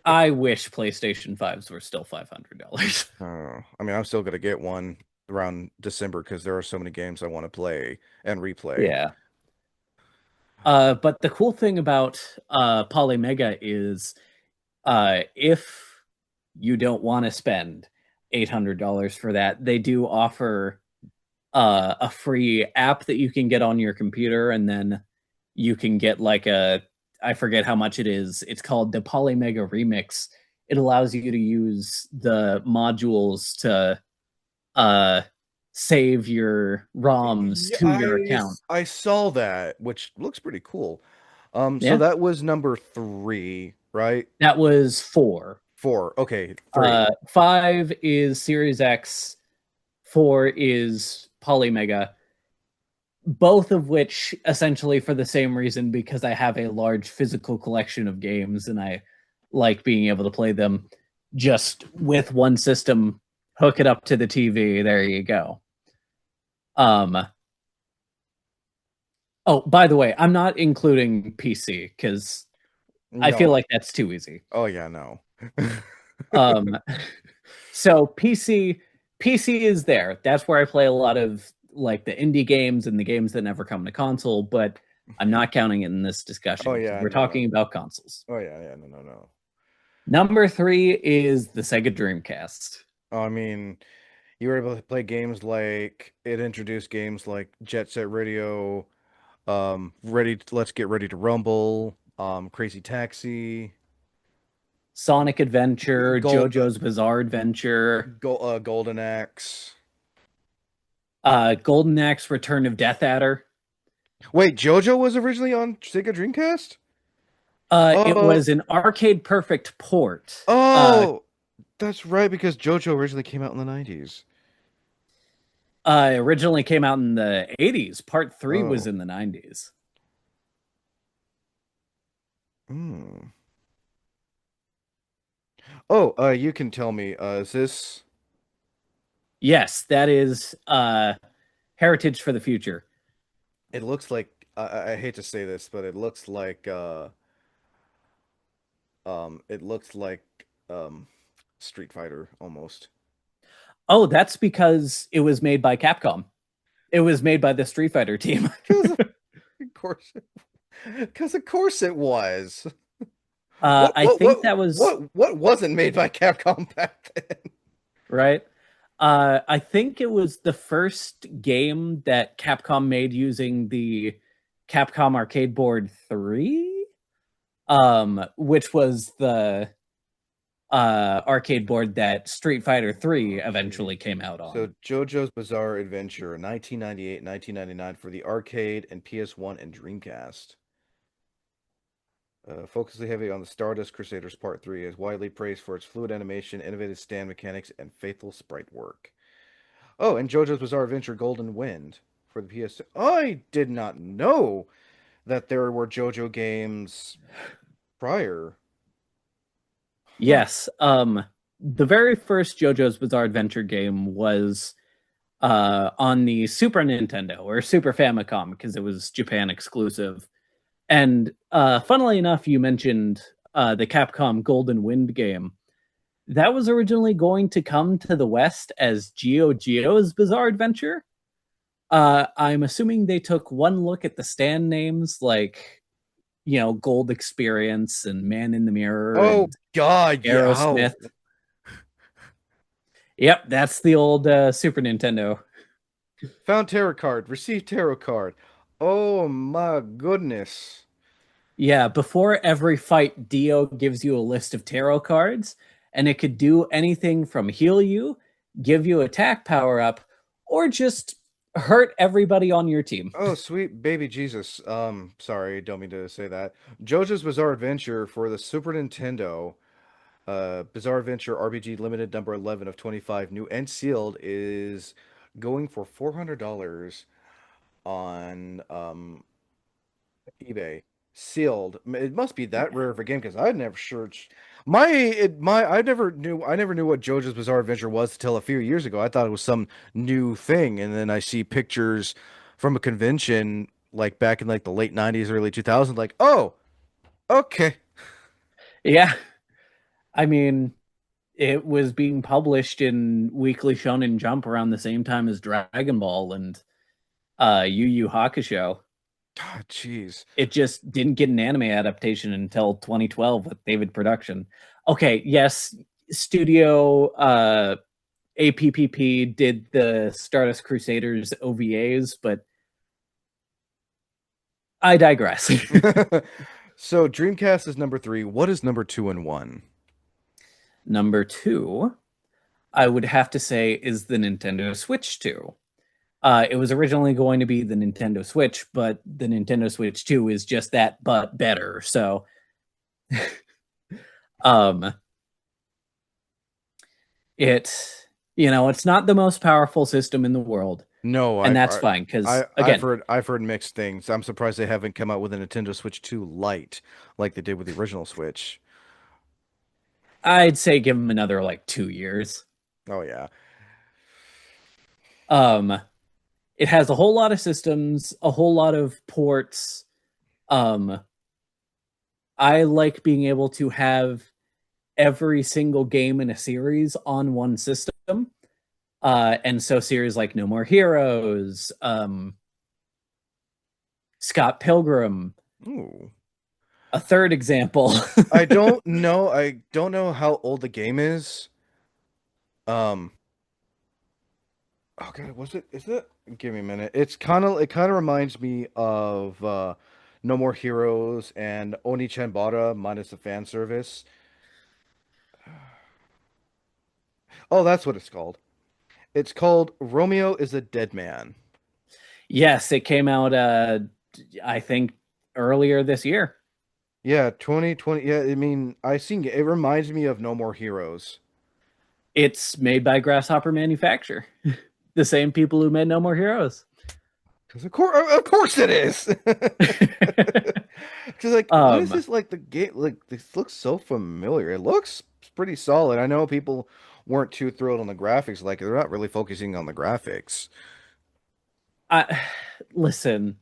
I wish PlayStation 5s were still $500. I mean, I'm still gonna get one around December because there are so many games I want to play and replay. Yeah. But the cool thing about Polymega is if you don't want to spend $800 for that, they do offer a free app that you can get on your computer, and then you can get like I forget how much it is. It's called the Polymega Remix. It allows you to use the modules to uh, save your ROMs Yeah, to your account. I saw that, which looks pretty cool. So Yeah, that was number three, right? that was four. Four. Okay, three. Five is Series X. Four is Polymega. Both of which essentially for the same reason, because I have a large physical collection of games and I like being able to play them just with one system, hook it up to the TV, there you go. Um oh, by the way, I'm not including PC because I feel No. like that's too easy. Oh yeah, no. Um so PC is there. That's where I play a lot of like the indie games and the games that never come to console, but I'm not counting it in this Oh discussion because yeah, we're no, talking no. about consoles. Oh yeah, yeah, no, no, no. Number three is the Sega Dreamcast. I mean, you were able to play games like it introduced games like Jet Set Radio, Let's Get Ready to Rumble, Crazy Taxi, Sonic Adventure, Gold, JoJo's Bizarre Adventure, Golden Axe. Golden Axe Return of Death Adder. Wait, JoJo was originally on Sega Dreamcast? It Oh, was an arcade perfect port. oh, that's right, because JoJo originally came out in the 90s. Originally came out in the 80s. Part three was Oh, in the 90s. hmm. Oh, you can tell me, is this? Yes, that is Heritage for the Future. It looks like I hate to say this, but it looks like um, Street Fighter almost. Oh, that's because it was made by Capcom. It was made by the Street Fighter team. Because of course, because of course it was. I think that was What wasn't made by Capcom back then? right. I think it was the first game that Capcom made using the Capcom Arcade Board 3, which was the arcade board that Street Fighter 3 Okay. eventually came out on. So JoJo's Bizarre Adventure, 1998, 1999 for the arcade and PS1 and Dreamcast. Focuses heavily on the Stardust Crusaders Part 3, is widely praised for its fluid animation, innovative stand mechanics, and faithful sprite work. Oh, and JoJo's Bizarre Adventure Golden Wind for the PS. I did not know that there were JoJo games prior. Huh. Yes, the very first JoJo's Bizarre Adventure game was on the Super Nintendo or Super Famicom because it was Japan exclusive. And funnily enough, you mentioned the Capcom Golden Wind game. That was originally going to come to the West as Geo's Bizarre Adventure. I'm assuming they took one look at the stand names like, Gold Experience and Man in the Mirror Oh and God, yeah. Aerosmith. Oh, Yep, that's the old Super Nintendo. found tarot card. Received tarot card. Oh my goodness. Yeah, before every fight, Dio gives you a list of tarot cards, and it could do anything from heal you, give you attack power up, or just hurt everybody on your team. Oh, sweet baby Jesus. Sorry, don't mean to say that. JoJo's Bizarre Adventure for the Super Nintendo. Bizarre Adventure RPG Limited number 11 of 25, new and sealed, is going for $400 on eBay. sealed. It must be that rare of a game because I'd never searched my I never knew what JoJo's Bizarre Adventure was until a few years ago. I thought it was some new thing, and then I see pictures from a convention like back in like the late 90s, early 2000s, like, oh, okay. Yeah, I mean, it was being published in Weekly Shonen Jump around the same time as Dragon Ball and Yu Yu Hakusho. God, jeez. It just didn't get an anime adaptation until 2012 with David Production. Okay, yes, Studio APPP did the Stardust Crusaders OVAs, but I digress. So Dreamcast is number three. What is number two and one? Number two, I would have to say, is the Nintendo Switch 2. It was originally going to be the Nintendo Switch, but the Nintendo Switch 2 is just that, but better. So, um, it's not the most powerful system in the world, No, and that's fine because, I've again, heard mixed things. I'm surprised they haven't come out with a Nintendo Switch 2 Lite like they did with the original Switch. I'd say give them another like 2 years. Oh yeah. Um, it has a whole lot of systems, a whole lot of ports. Um, I like being able to have every single game in a series on one system. And so series like No More Heroes, Scott Pilgrim, Ooh. a third example. I don't know how old the game is. Um, oh God, is it? Give me a minute. It kind of reminds me of No More Heroes and Oni Chanbara minus the fan service. Oh, that's what it's called. It's called Romeo is a Dead Man. Yes, it came out I think earlier this year. Yeah, 2020. Yeah, I mean, it reminds me of No More Heroes. It's made by Grasshopper Manufacture, the same people who made No More Heroes. Because of course it is. Because like, what is um, this like the game? Like this looks so familiar. It looks pretty solid. I know people weren't too thrilled on the graphics. Like they're not really focusing on the graphics. I listen.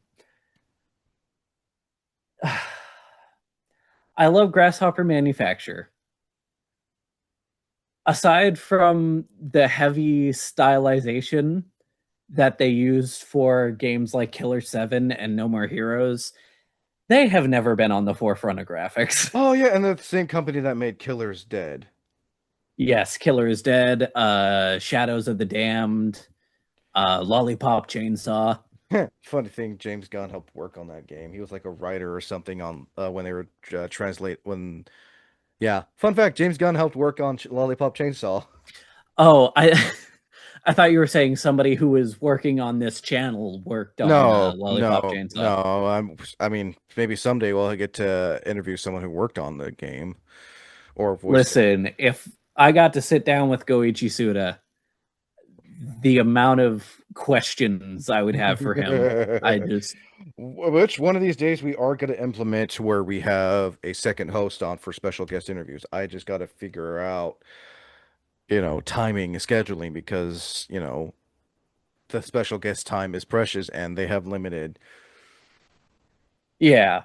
I love Grasshopper Manufacture. Aside from the heavy stylization that they used for games like Killer 7 and No More Heroes, they have never been on the forefront of graphics. Oh yeah, and they're the same company that made Killer's Dead. Yes, Killer is Dead, Shadows of the Damned, Lollipop Chainsaw. Funny thing, James Gunn helped work on that game. He was like a writer or something on when they were translate when. Yeah, fun fact: James Gunn helped work on Lollipop Chainsaw. Oh, I I thought you were saying somebody who was working on this channel worked on Lollipop Chainsaw. No. I mean, maybe someday we'll get to interview someone who worked on the game or voiced it. Listen, if I got to sit down with Goichi Suda, the amount of questions I would have for him, I just Which one of these days we are going to implement where we have a second host on for special guest interviews. I just got to figure out, timing and scheduling because, the special guest time is precious and they have limited. yeah.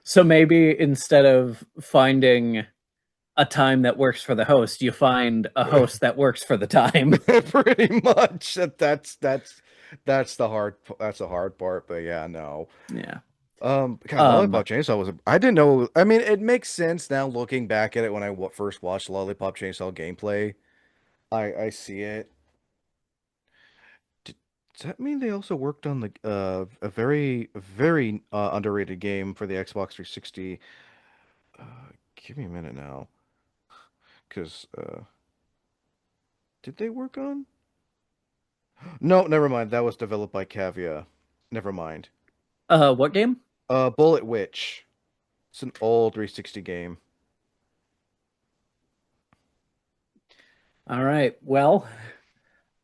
So maybe instead of finding a time that works for the host, you find a host that works for the time. Pretty much. That's the hard part, but yeah, no. Yeah. God, Um, Lollipop Chainsaw I didn't know. I mean, it makes sense now looking back at it when I first watched Lollipop Chainsaw gameplay. I see it. Does that mean they also worked on the a very underrated game for the Xbox 360? Uh, Give me a minute now, because did they work on? No, never mind. That was developed by Cavia. Never mind. what game? Bullet Witch. It's an old 360 game. All right. Well,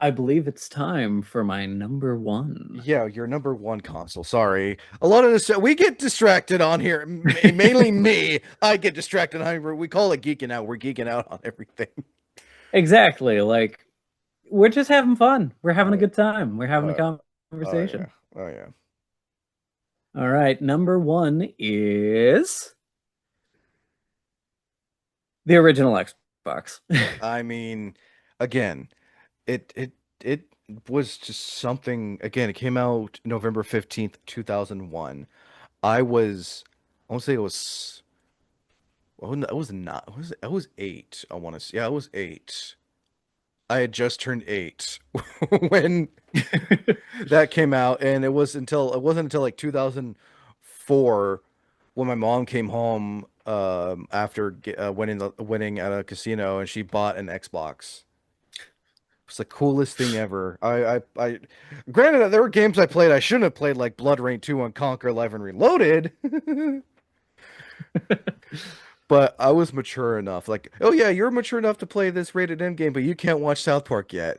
I believe it's time for my number one. Yeah, your number one console. Sorry. A lot of this, we get distracted on here. Mainly me. I get distracted on here. We call it geeking out. We're geeking out on everything. Exactly. Like, we're just having fun. We're having Oh a yeah. good time. We're having Uh, a oh yeah. conversation. Oh yeah. All right. Number one is the original Xbox. I mean, again, it was just something. Again, it came out November 15th, 2001. I want to say it was. Oh, no, it was not. Was it? I was 8. I want to say. Yeah, I was 8. I had just turned 8 when that came out, and it wasn't until like 2004 when my mom came home after winning at a casino, and she bought an Xbox. It's the coolest thing ever. Granted, there were games I played I shouldn't have played, like Blood Rain 2 and Conquer Live and Reloaded, but I was mature enough. Like, oh yeah, you're mature enough to play this rated M game, but you can't watch South Park yet.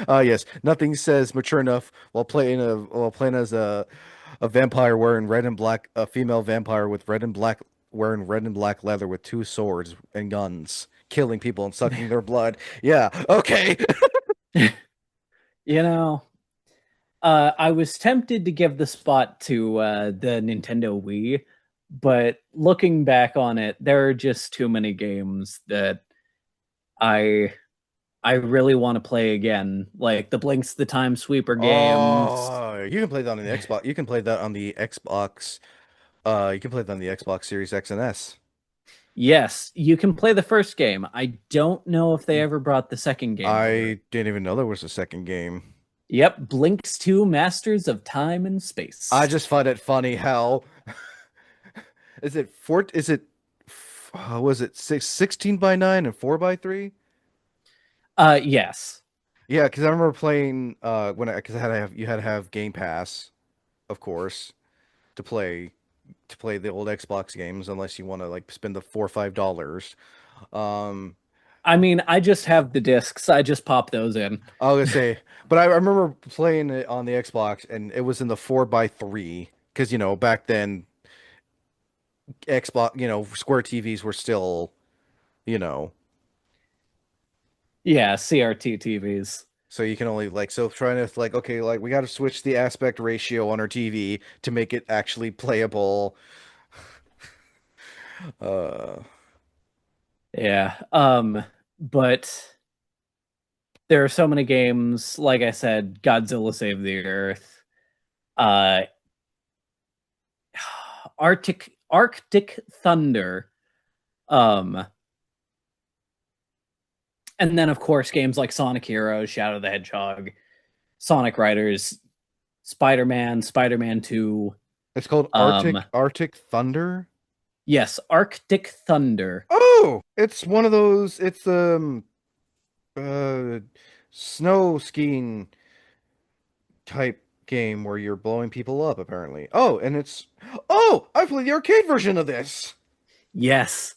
Yes, nothing says mature enough while playing as a vampire wearing red and black, a female vampire with red and black wearing red and black leather with two swords and guns, killing people and sucking their blood. Yeah, okay. You know, I was tempted to give the spot to the Nintendo Wii, but looking back on it, there are just too many games that I I really want to play again, like the Blinks the Time Sweeper games. Oh, you can play that on the Xbox. You can play that on the Xbox. You can play that on the Xbox Series X and S. Yes, you can play the first game. I don't know if they ever brought the second game over. I didn't even know there was a second game. Yep, Blinks 2 Masters of Time and I Space. just find it funny how is it was it 16 by 9 and 4 by 3? Yes. Yeah, because I remember playing when I because I had to have you had to have Game Pass, of course, to play the old Xbox games unless you want to like spend the $4 or $5. Um, I mean, I just have the discs. I just pop those in. I was gonna say, but I remember playing it on the Xbox and it was in the 4 by 3 because back then Xbox Square TVs were still you know Yeah, CRT TVs. so you can only so trying to okay, like we got to switch the aspect ratio on our TV to make it actually playable. Uh, Yeah. But there are so many games, like I said, Godzilla Save the Earth, uh Arctic Thunder, um, and then of course games like Sonic Heroes, Shadow the Hedgehog, Sonic Riders, Spider-Man, Spider-Man 2. it's called Um, Arctic Thunder. yes, Arctic Thunder. Oh, it's one of those. It's uh snow skiing type game where you're blowing people up apparently. I played the arcade version of this. Yes.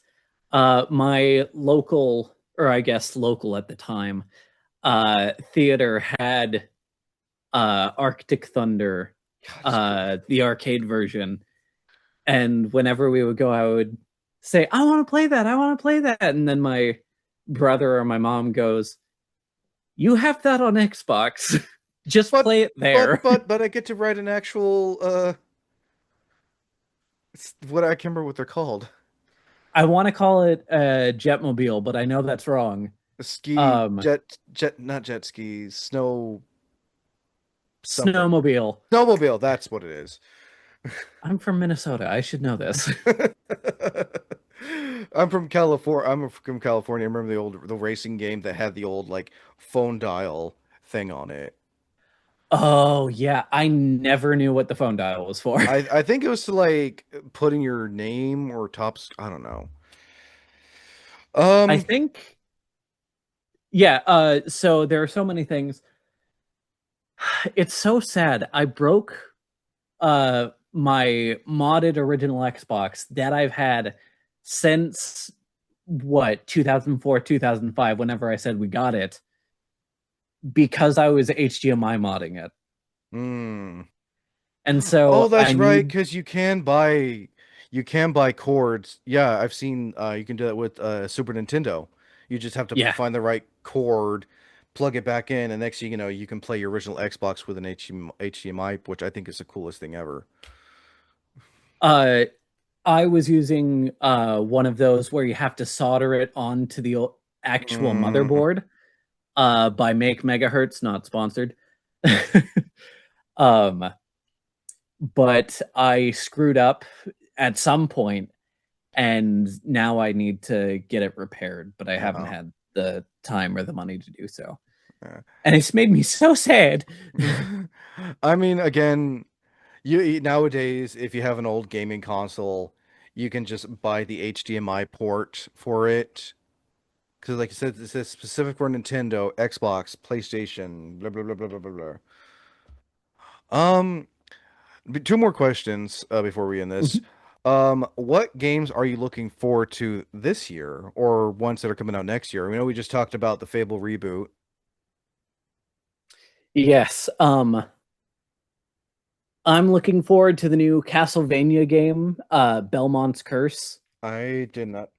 My local, or I guess local at the time, theater had Arctic Thunder, God, it's good. the arcade version. And whenever we would go, I would say, I want to play that. I want to play that. And then my brother or my mom goes, you have that on Xbox. Just But play it there. but I get to ride an actual it's what I can't remember what they're called. I want to call it Jetmobile, but I know that's wrong. Ski Um, jet not jet skis, snow something. Snowmobile. Snowmobile, that's what it is. I'm from Minnesota. I should know this. I'm from California. I'm from California. I remember the racing game that had the old like phone dial thing on it. Oh, yeah. I never knew what the phone dial was for. I think it was to like put in your name or tops. I don't know. I Um, think, yeah. So there are so many things. It's so sad. I broke my modded original Xbox that I've had since what 2004, 2005, whenever I said we got it. because I was HDMI modding it. Hmm. And Oh, so I that's right, knew, because you can buy cords. Yeah, I've seen you can do that with Super Nintendo. You just have to yeah, find the right cord, plug it back in, and next thing you know, you can play your original Xbox with an HDMI, which I think is the coolest thing ever. uh, I was using one of those where you have to solder it onto the actual Mm, motherboard by Make Megahertz, not sponsored. um, but I screwed up at some point, and now I need to get it repaired, but I haven't yeah, had the time or the money to do so. yeah. And it's made me so sad. I mean, again, nowadays, if you have an old gaming console, you can just buy the HDMI port for it. Because, like I said, it says specific for Nintendo, Xbox, PlayStation, blah blah blah blah blah blah. Blah. Um, two more questions before we end this. What games are you looking forward to this year, or ones that are coming out next year? We know we just talked about the Fable reboot. Yes, I'm looking forward to the new Castlevania game, Belmont's Curse. I did not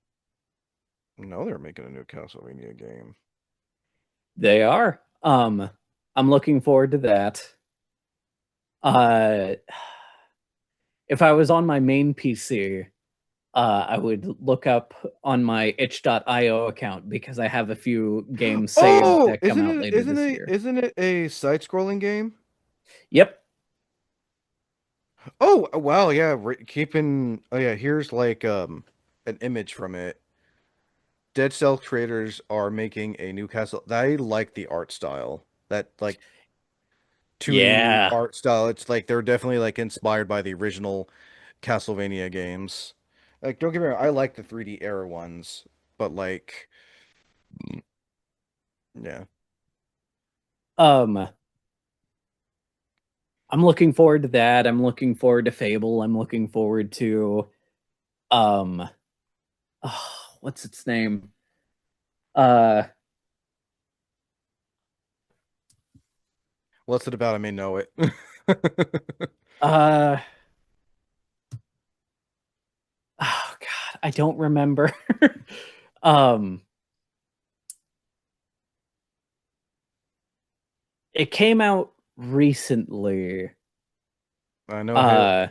know they're making a new Castlevania game. They are. I'm looking forward to that. Uh, if I was on my main PC, I would look up on my itch.io account because I have a few games saved Oh, that come out later this year. isn't it a side-scrolling game? Yep. Oh, wow, yeah, keeping oh yeah, here's like an image from it. Dead Cell creators are making a new castle. I like the art style. That like 2D Yeah. art style. It's like they're definitely like inspired by the original Castlevania games. Like don't get me wrong, I like the 3D era ones, but like yeah. Um, I'm looking forward to that. I'm looking forward to Fable. I'm looking forward to um oh, what's its name? Uh What's it about? I may know it. uh oh god, I don't remember. um it came out recently. I know Halo Uh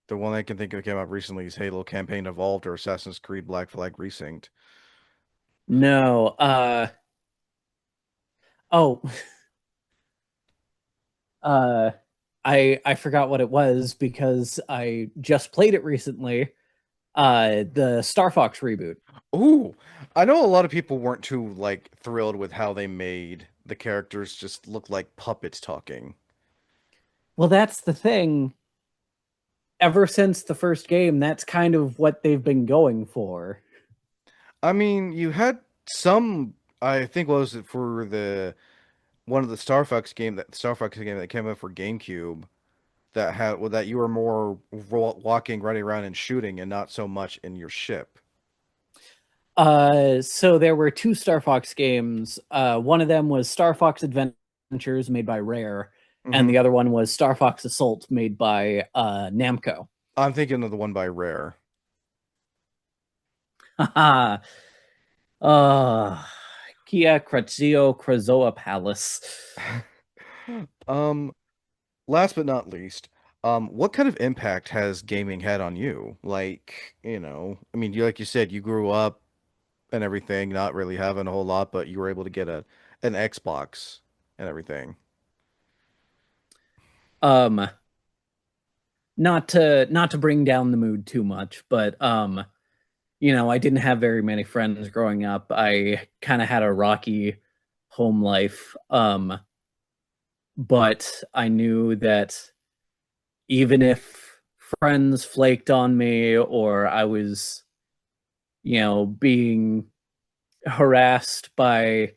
the one I can think of came out recently is Halo Campaign Evolved or Assassin's Creed Black Flag Resynced. no, oh, uh I forgot what it was because I just played it recently. The Star Fox reboot. Ooh, I know a lot of people weren't too like thrilled with how they made the characters just look like puppets talking. Well, that's the thing. Ever since the first game, that's kind of what they've been going for. I mean, you had some, I think what was it for the one of the Star Fox game that came out for GameCube that had well, that you were more walking, running around and shooting and not so much in your ship. So there were two Star Fox games. One of them was Star Fox Adventures, made by Rare, and Hmm. the other one was Star Fox Assault, made by Namco. I'm thinking of the one by Rare. Haha. uh, Kia Krazio Krazoa Palace. Um, Last but not least, what kind of impact has gaming had on you? Like, I mean, you like you said, you grew up and everything, not really having a whole lot, but you were able to get an Xbox and everything. Um, not to bring down the mood too much, but I didn't have very many friends growing up. I kind of had a rocky home life. But I knew that even if friends flaked on me or I was, being harassed by,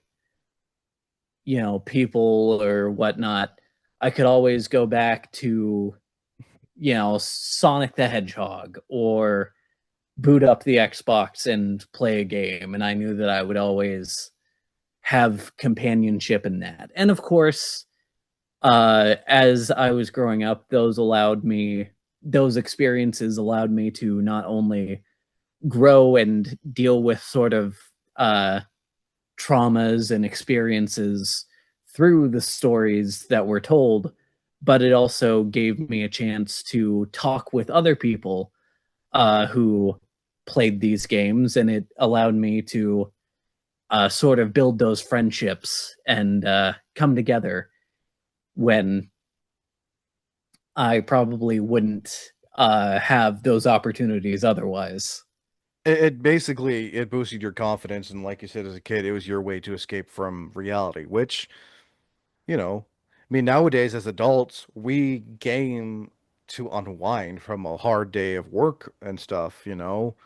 people or whatnot, I could always go back to, Sonic the Hedgehog or boot up the Xbox and play a game. And I knew that I would always have companionship in that. And of course, as I was growing up, those experiences allowed me to not only grow and deal with sort of uh, traumas and experiences through the stories that were told, but it also gave me a chance to talk with other people who played these games, and it allowed me to sort of build those friendships and come together when I probably wouldn't have those opportunities otherwise. It basically it boosted your confidence, and like you said, as a kid, it was your way to escape from reality, which, you know, I mean, nowadays as adults, we game to unwind from a hard day of work and stuff, you know.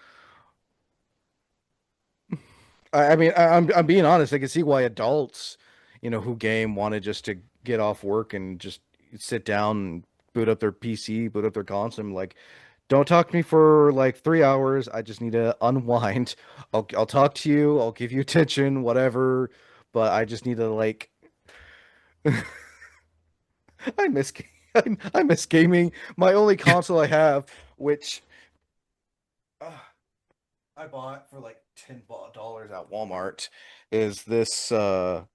I'm being honest. I can see why adults, who game wanted just to get off work and just sit down and boot up their PC, boot up their console. I'm like, don't talk to me for like 3 hours. I just need to unwind. I'll talk to you. I'll give you attention, whatever. But I just need to like I miss I miss gaming. My only console I have, which uh, I bought for like $10 at Walmart, is this don't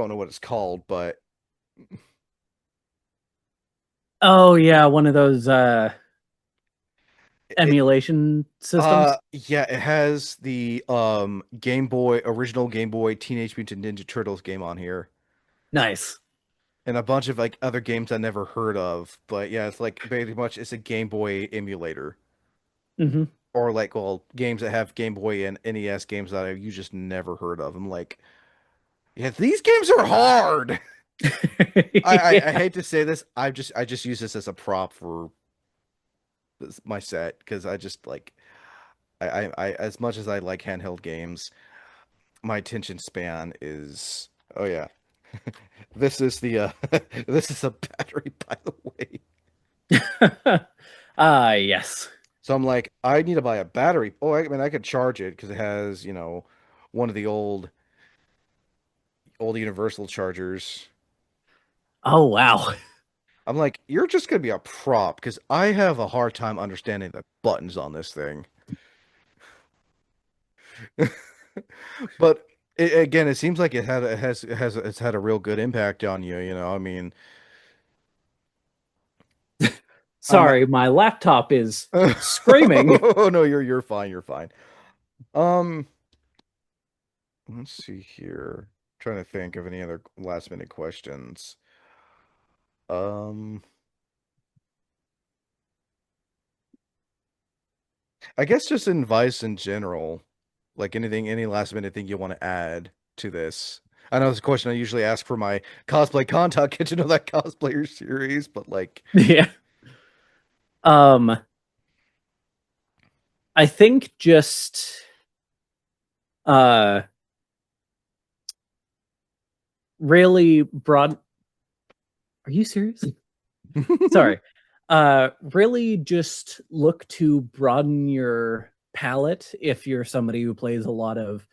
know what it's called, but Oh yeah, one of those it emulation systems. yeah, it has the Game Boy original Game Boy Teenage Mutant Ninja Turtles game on here. Nice. And a bunch of like other games I never heard of. But yeah, it's like pretty much it's a Game Boy emulator. Hmm. Or like, well, games that have Game Boy and NES games that you just never heard of. I'm like, yeah, these games are hard. I Yeah. hate to say this. I just use this as a prop for my set because I just like I as much as I like handheld games, my attention span is oh yeah. This is the this is a battery by the way. Ah, yes. So I'm like, I need to buy a battery. Oh, I mean, I could charge it because it has, one of the old universal chargers. Oh wow. I'm like, you're just gonna be a prop because I have a hard time understanding the buttons on this thing. But again, it seems like it's had a real good impact on you, I mean, I'm Sorry, my laptop is screaming. oh no, you're fine, you're fine. Um, let's see here. Trying to think of any other last minute questions. Um, I guess just advice in general, like any last minute thing you want to add to this. I know it's a question I usually ask for my cosplay contact, get to know that cosplayer series, but like, Yeah. Um, I think just uh really broad. Are you serious? Sorry. Really just look to broaden your palette if you're somebody who plays a lot of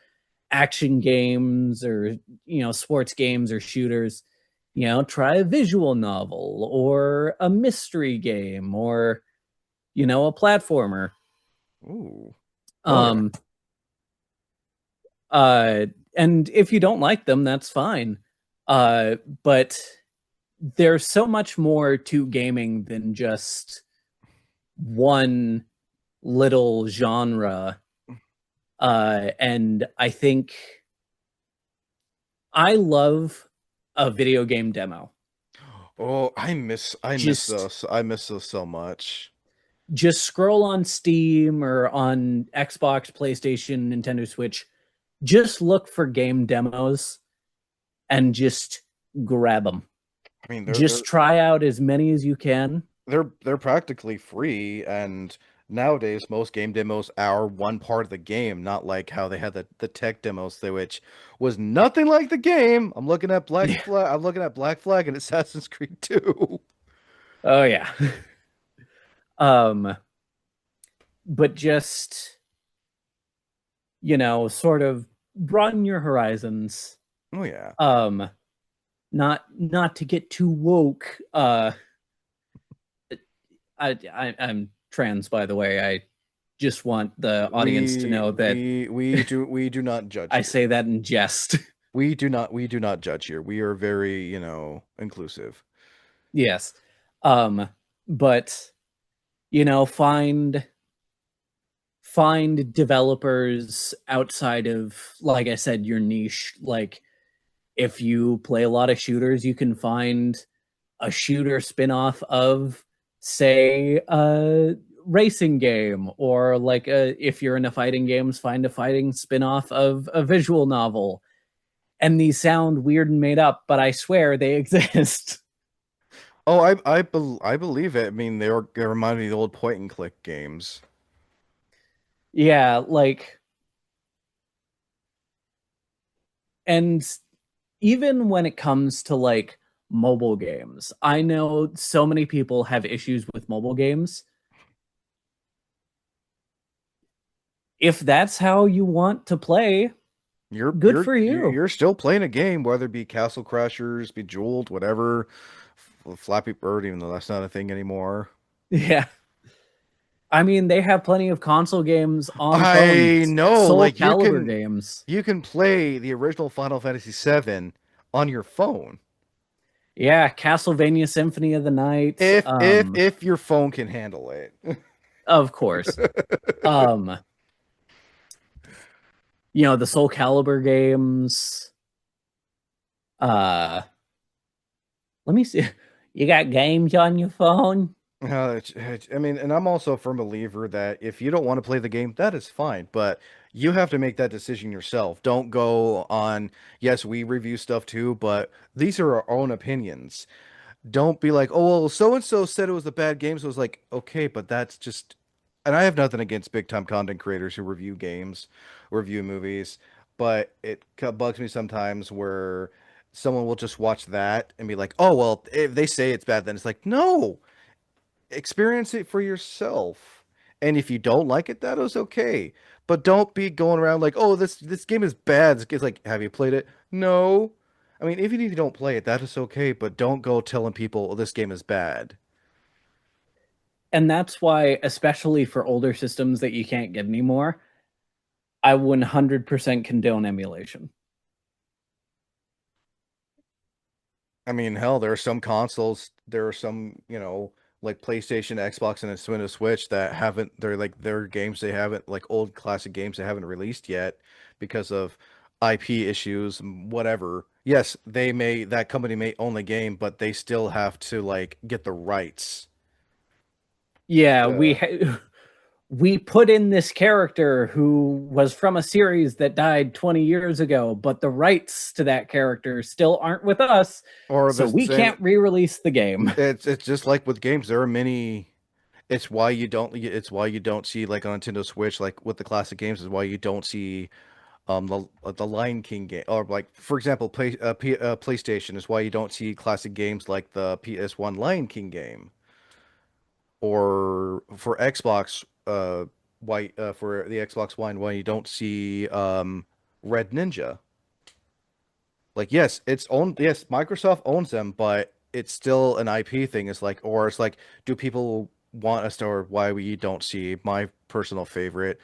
action games or sports games or shooters. Try a visual novel or a mystery game or a platformer. ooh, oh yeah. Um, uh, and if you don't like them, that's fine. But there's so much more to gaming than just one little genre. And I think I love a video game demo. Oh, Just I miss those so much. just scroll on Steam or on Xbox, PlayStation, Nintendo Switch. Just look for game demos and just grab them. I mean, Just try out as many as you can. they're practically free, and nowadays most game demos are one part of the game, not like how they had the tech demos, which was nothing like the game. Yeah. I'm looking at Black Flag and Assassin's Creed 2. Oh yeah. um, but just sort of broaden your horizons. Oh yeah. Um, not to get too woke. I'm trans, by the way. I just want the audience to know that We do not judge I here. say that in jest. We do not judge here. We are very, inclusive. Yes. But find developers outside of, like I said, your niche. Like if you play a lot of shooters, you can find a shooter spin-off of, say, a racing game, or like if you're into fighting games, find a fighting spin-off of a visual novel. And these sound weird and made up, but I swear they exist. Oh, I believe it. I mean, they remind me of the old point and click games. Yeah, like, and even when it comes to like mobile games, I know so many people have issues with mobile games. If that's how you want to play, good for you. You're still playing a game, whether it be Castle Crashers, Bejeweled, whatever. Flappy Bird, even though that's not a thing anymore. Yeah. I mean, they have plenty of console games on I phones, know, Soul Calibur games. you can play the original Final Fantasy VII on your phone. Yeah, Castlevania Symphony of the Night. If your phone can handle it. Of course. Um, the Soul Calibur games. Uh, let me see. You got games on your phone? I mean, and I'm also a firm believer that if you don't want to play the game, that is fine, but you have to make that decision yourself. Don't go on, yes, we review stuff too, but these are our own opinions. Don't be like, oh, well, so and so said it was a bad game, so it was like, okay, but that's just, and I have nothing against big time content creators who review games, review movies, but bugs me sometimes where someone will just watch that and be like, oh, well, if they say it's bad, then it's like, no, experience it for yourself. And if you don't like it, that is okay. But don't be going around like, oh, this game is bad. It's like, have you played it? No. I mean, even if you don't play it, that is okay. But don't go telling people, oh, this game is bad. And that's why, especially for older systems that you can't get anymore, I 100% condone emulation. I mean, hell, there are some consoles, there are some, like PlayStation, Xbox, and Nintendo Switch that haven't, they're games they haven't, like old classic games they haven't released yet because of IP issues, whatever. Yes, that company may own the game, but they still have to like get the rights. Yeah, Uh, we put in this character who was from a series that died 20 years ago, but the rights to that character still aren't with us, or so this, we and can't re-release the game. it's just like with games, there are many. It's why you don't see like on Nintendo Switch, like with the classic games, is why you don't see the Lion King game, or like for example PlayStation is why you don't see classic games like the PS1 Lion King game, or for Xbox why for the Xbox One why you don't see Red Ninja. Like yes, yes, Microsoft owns them, but it's still an IP thing. It's like, do people want us to, or why we don't see my personal favorite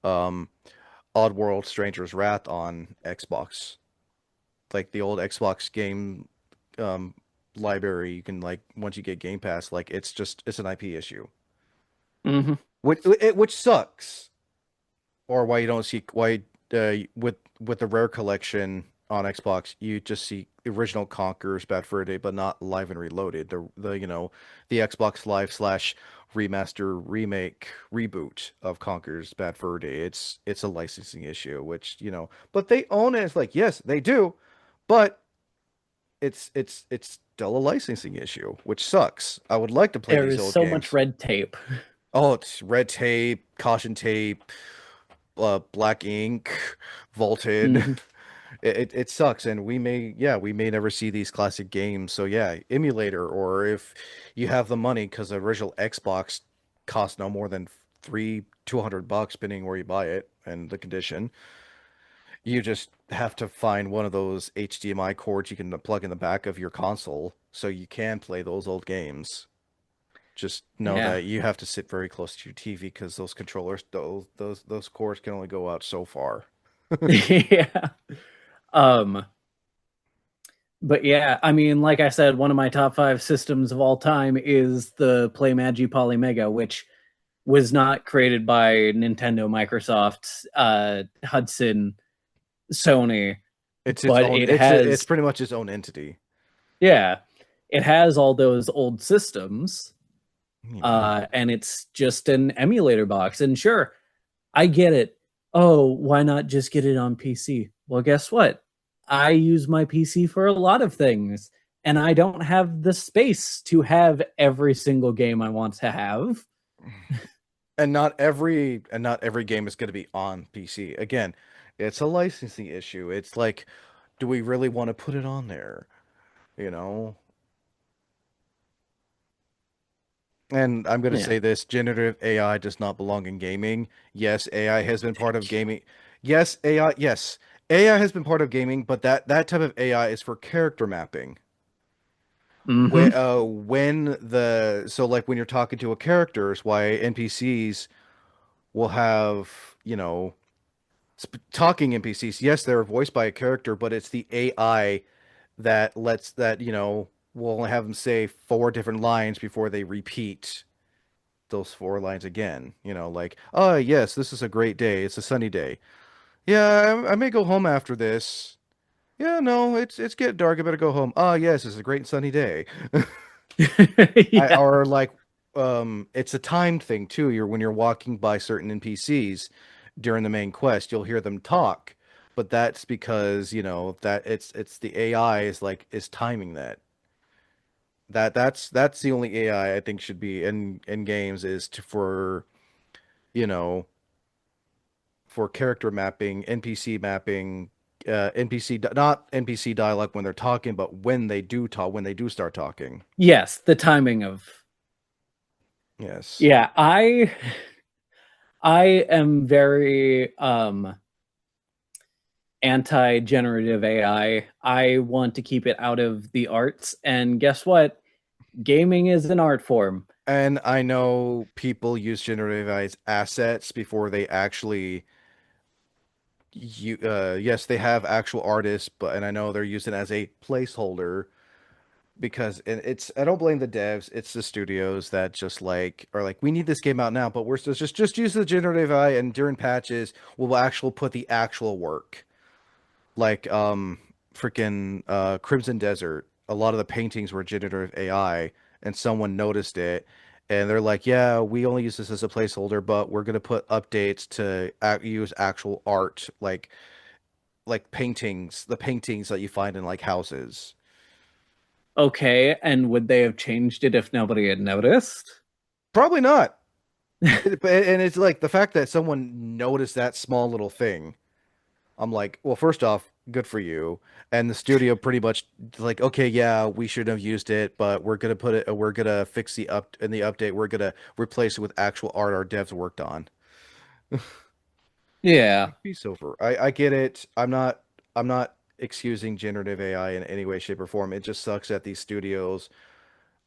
um Oddworld Stranger's Wrath on Xbox, like the old Xbox game um library. You can, like, once you get Game Pass, like it's an IP issue, Mm-hmm. which sucks. Or why you don't see why with the rare collection on Xbox, you just see original Conker's Bad Fur Day, but not Live and Reloaded. The Xbox Live slash remaster remake reboot of Conker's Bad Fur Day. It's a licensing issue, which, but they own it. It's like, yes, they do, but it's still a licensing issue, which sucks. I would like to play There these is old so much games. red tape. Oh, it's red tape, caution tape, black ink, vaulted. Mm-hmm. It sucks, and we may never see these classic games. So yeah, emulator, or if you have the money, because the original Xbox cost no more than $200, depending where you buy it and the condition. You just have to find one of those HDMI cords you can plug in the back of your console so you can play those old games. Just know Yeah. that you have to sit very close to your TV because those controllers, those cords can only go out so far. Yeah. Um, but yeah, I mean, like I said, one of my top five systems of all time is the PlayMagi Polymega, which was not created by Nintendo, Microsoft, Hudson, Sony, It's its but own. it It's has, pretty much its own entity. yeah, it has all those old systems, Anyway, and it's just an emulator box. And sure, I get it. Oh, why not just get it on PC? Well, guess what? I use my PC for a lot of things, and I don't have the space to have every single game I want to have. and not every game is going to be on PC. Again, it's a licensing issue. It's like, do we really want to put it on there? You know? And I'm going to Yeah. say this, generative AI does not belong in gaming. Yes, AI has been part of gaming. Yes, AI has been part of gaming, but that type of AI is for character mapping. Mm-hmm. So like when you're talking to a character, is why NPCs will have, talking NPCs. Yes, they're voiced by a character, but it's the AI that lets that, will have them say four different lines before they repeat those four lines again. Like, oh, yes, this is a great day. It's a sunny day. Yeah, I may go home after this. Yeah, no, it's getting dark. I better go home. Ah, yes, it's a great sunny day. Yeah. Or like, it's a timed thing too. When you're walking by certain NPCs during the main quest, you'll hear them talk, but that's because that it's the AI is timing that. That's the only AI I think should be in games is you know for character mapping, NPC mapping, not NPC dialogue when they're talking, but when they do talk, when they do start talking. Yes, the timing of Yes. yeah, I am very anti-generative AI. I want to keep it out of the arts, and guess what? Gaming is an art form. And I know people use generative AI's assets before they actually yes, they have actual artists, but and I know they're using it as a placeholder because and it's I don't blame the devs, it's the studios that just like are like we need this game out now, but we're still just use the generative AI and during patches we'll actually put the actual work. Like freaking Crimson Desert, a lot of the paintings were generative AI and someone noticed it and they're like, "Yeah, we only use this as a placeholder, but we're going to put updates to use actual art like paintings, the paintings that you find in like houses." Okay, and would they have changed it if nobody had noticed? Probably not. And it's like the fact that someone noticed that small little thing. I'm like, well, first off, good for you. And the studio pretty much like, okay, yeah, we should have used it, but we're gonna fix the up in the update. We're gonna replace it with actual art our devs worked on. Yeah. Like, peace over. I get it. I'm not excusing generative AI in any way, shape, or form. It just sucks that these studios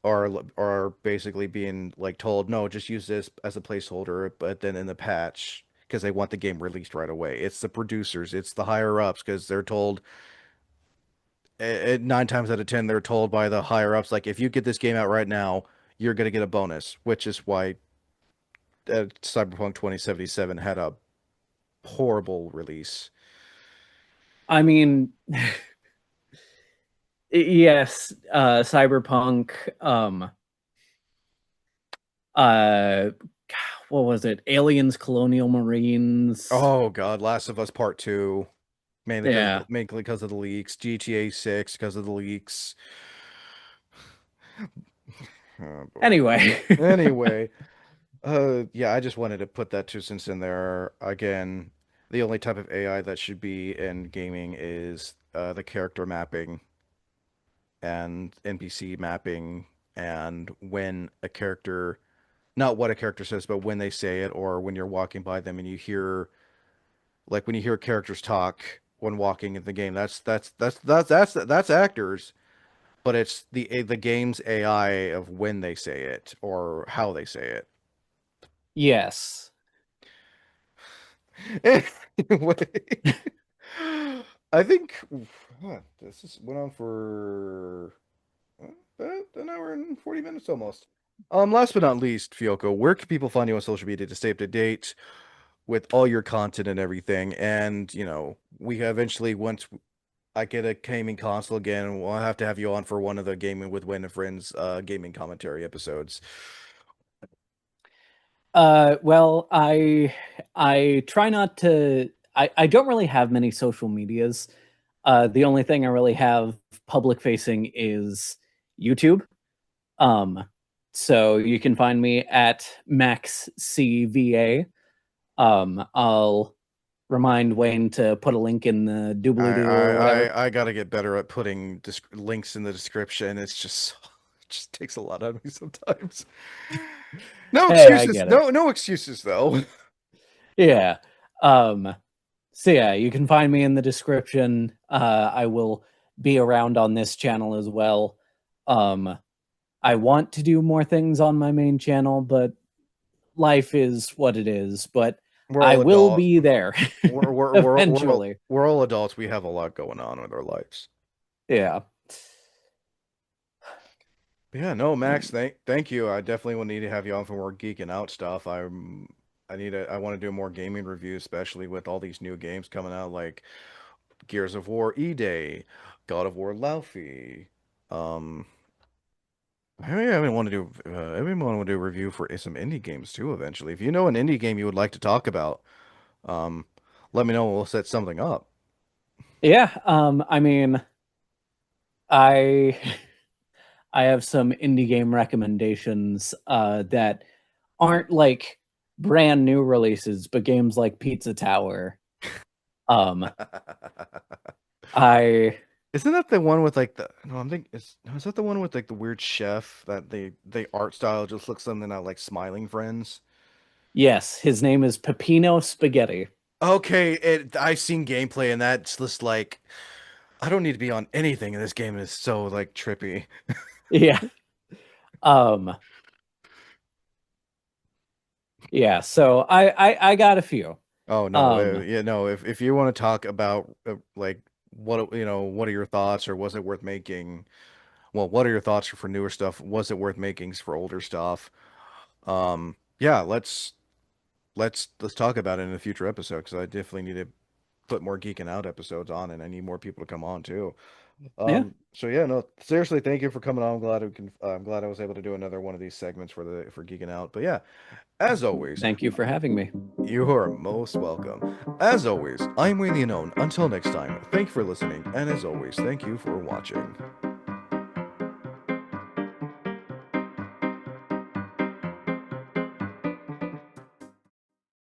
are basically being like told, no, just use this as a placeholder, but then in the patch because they want the game released right away. It's the producers, it's the higher ups because they're told 9 times out of 10 they're told by the higher ups like if you get this game out right now, you're gonna get a bonus, which is why Cyberpunk 2077 had a horrible release. I mean, yes, Cyberpunk, uh, what was it? Aliens, Colonial Marines. Oh God, Last of Us Part 2. Yeah. Mainly because of the leaks. GTA 6 because of the leaks. Oh boy. Anyway, Anyway, yeah, I just wanted to put that 2 cents in there. Again, the only type of AI that should be in gaming is the character mapping and NPC mapping, and when a character, not what a character says, but when they say it, or when you're walking by them and you hear, like when you hear characters talk. when walking in the game. That's actors, but it's the game's AI of when they say it or how they say Yes. it. Anyway, I think this is went on for about an hour and 40 minutes almost. Last but not least, Fuyoko, where can people find you on social media to stay up to date with all your content and everything? And, we eventually, once I get a gaming console again, we'll have to have you on for one of the Gaming with Win and Friends gaming commentary episodes. Well, I try not to I don't really have many social medias. The only thing I really have public facing is YouTube. Um, so you can find me at MaxCVA. I'll remind Wayne to put a link in the I doobly doo or I whatever. I gotta get better at putting links in the description. It's just it just takes a lot out of me sometimes. No Hey, I excuses. get it. No excuses though. Yeah. Um, so yeah, you can find me in the description. I will be around on this channel as well. Um, I want to do more things on my main channel, but life is what it is. But We're I all will adult. be there eventually. We're all adults. We have a lot going on with our lives. Yeah. But yeah, no, Max, thank you. I definitely will need to have you on for more geeking out stuff. I want to do more gaming reviews, especially with all these new games coming out like Gears of War E-Day, God of War Laufey. Um, I even want to do I even want to do a review for some indie games too eventually. If you know an indie game you would like to talk about, um, let me know. We'll set something up. Yeah. I mean, I I have some indie game recommendations that aren't like brand new releases, but games like Pizza Tower. Um, I Isn't that the one with like the no, I'm thinking is that the one with like the weird chef that they art style just looks something like Smiling Friends? Yes, his name is Peppino Spaghetti. Okay, I've seen gameplay and that's just like I don't need to be on anything in this game. Is so like trippy. Yeah. Um, yeah, so I got a few. Oh no, Um, yeah, no. If you want to talk about like what are your thoughts or was it worth making? Well, what are your thoughts for newer stuff? Was it worth making for older stuff? Yeah, let's talk about it in a future episode because I definitely need to put more geeking out episodes on and I need more people to come on too. yeah, So yeah, no, seriously, thank you for coming on. I'm glad I was able to do another one of these segments for geeking out. But yeah, as always, thank you for having me. you are most welcome. As always, I'm Wayne the Unknown. Until next time, thank you for listening, and as always, thank you for watching.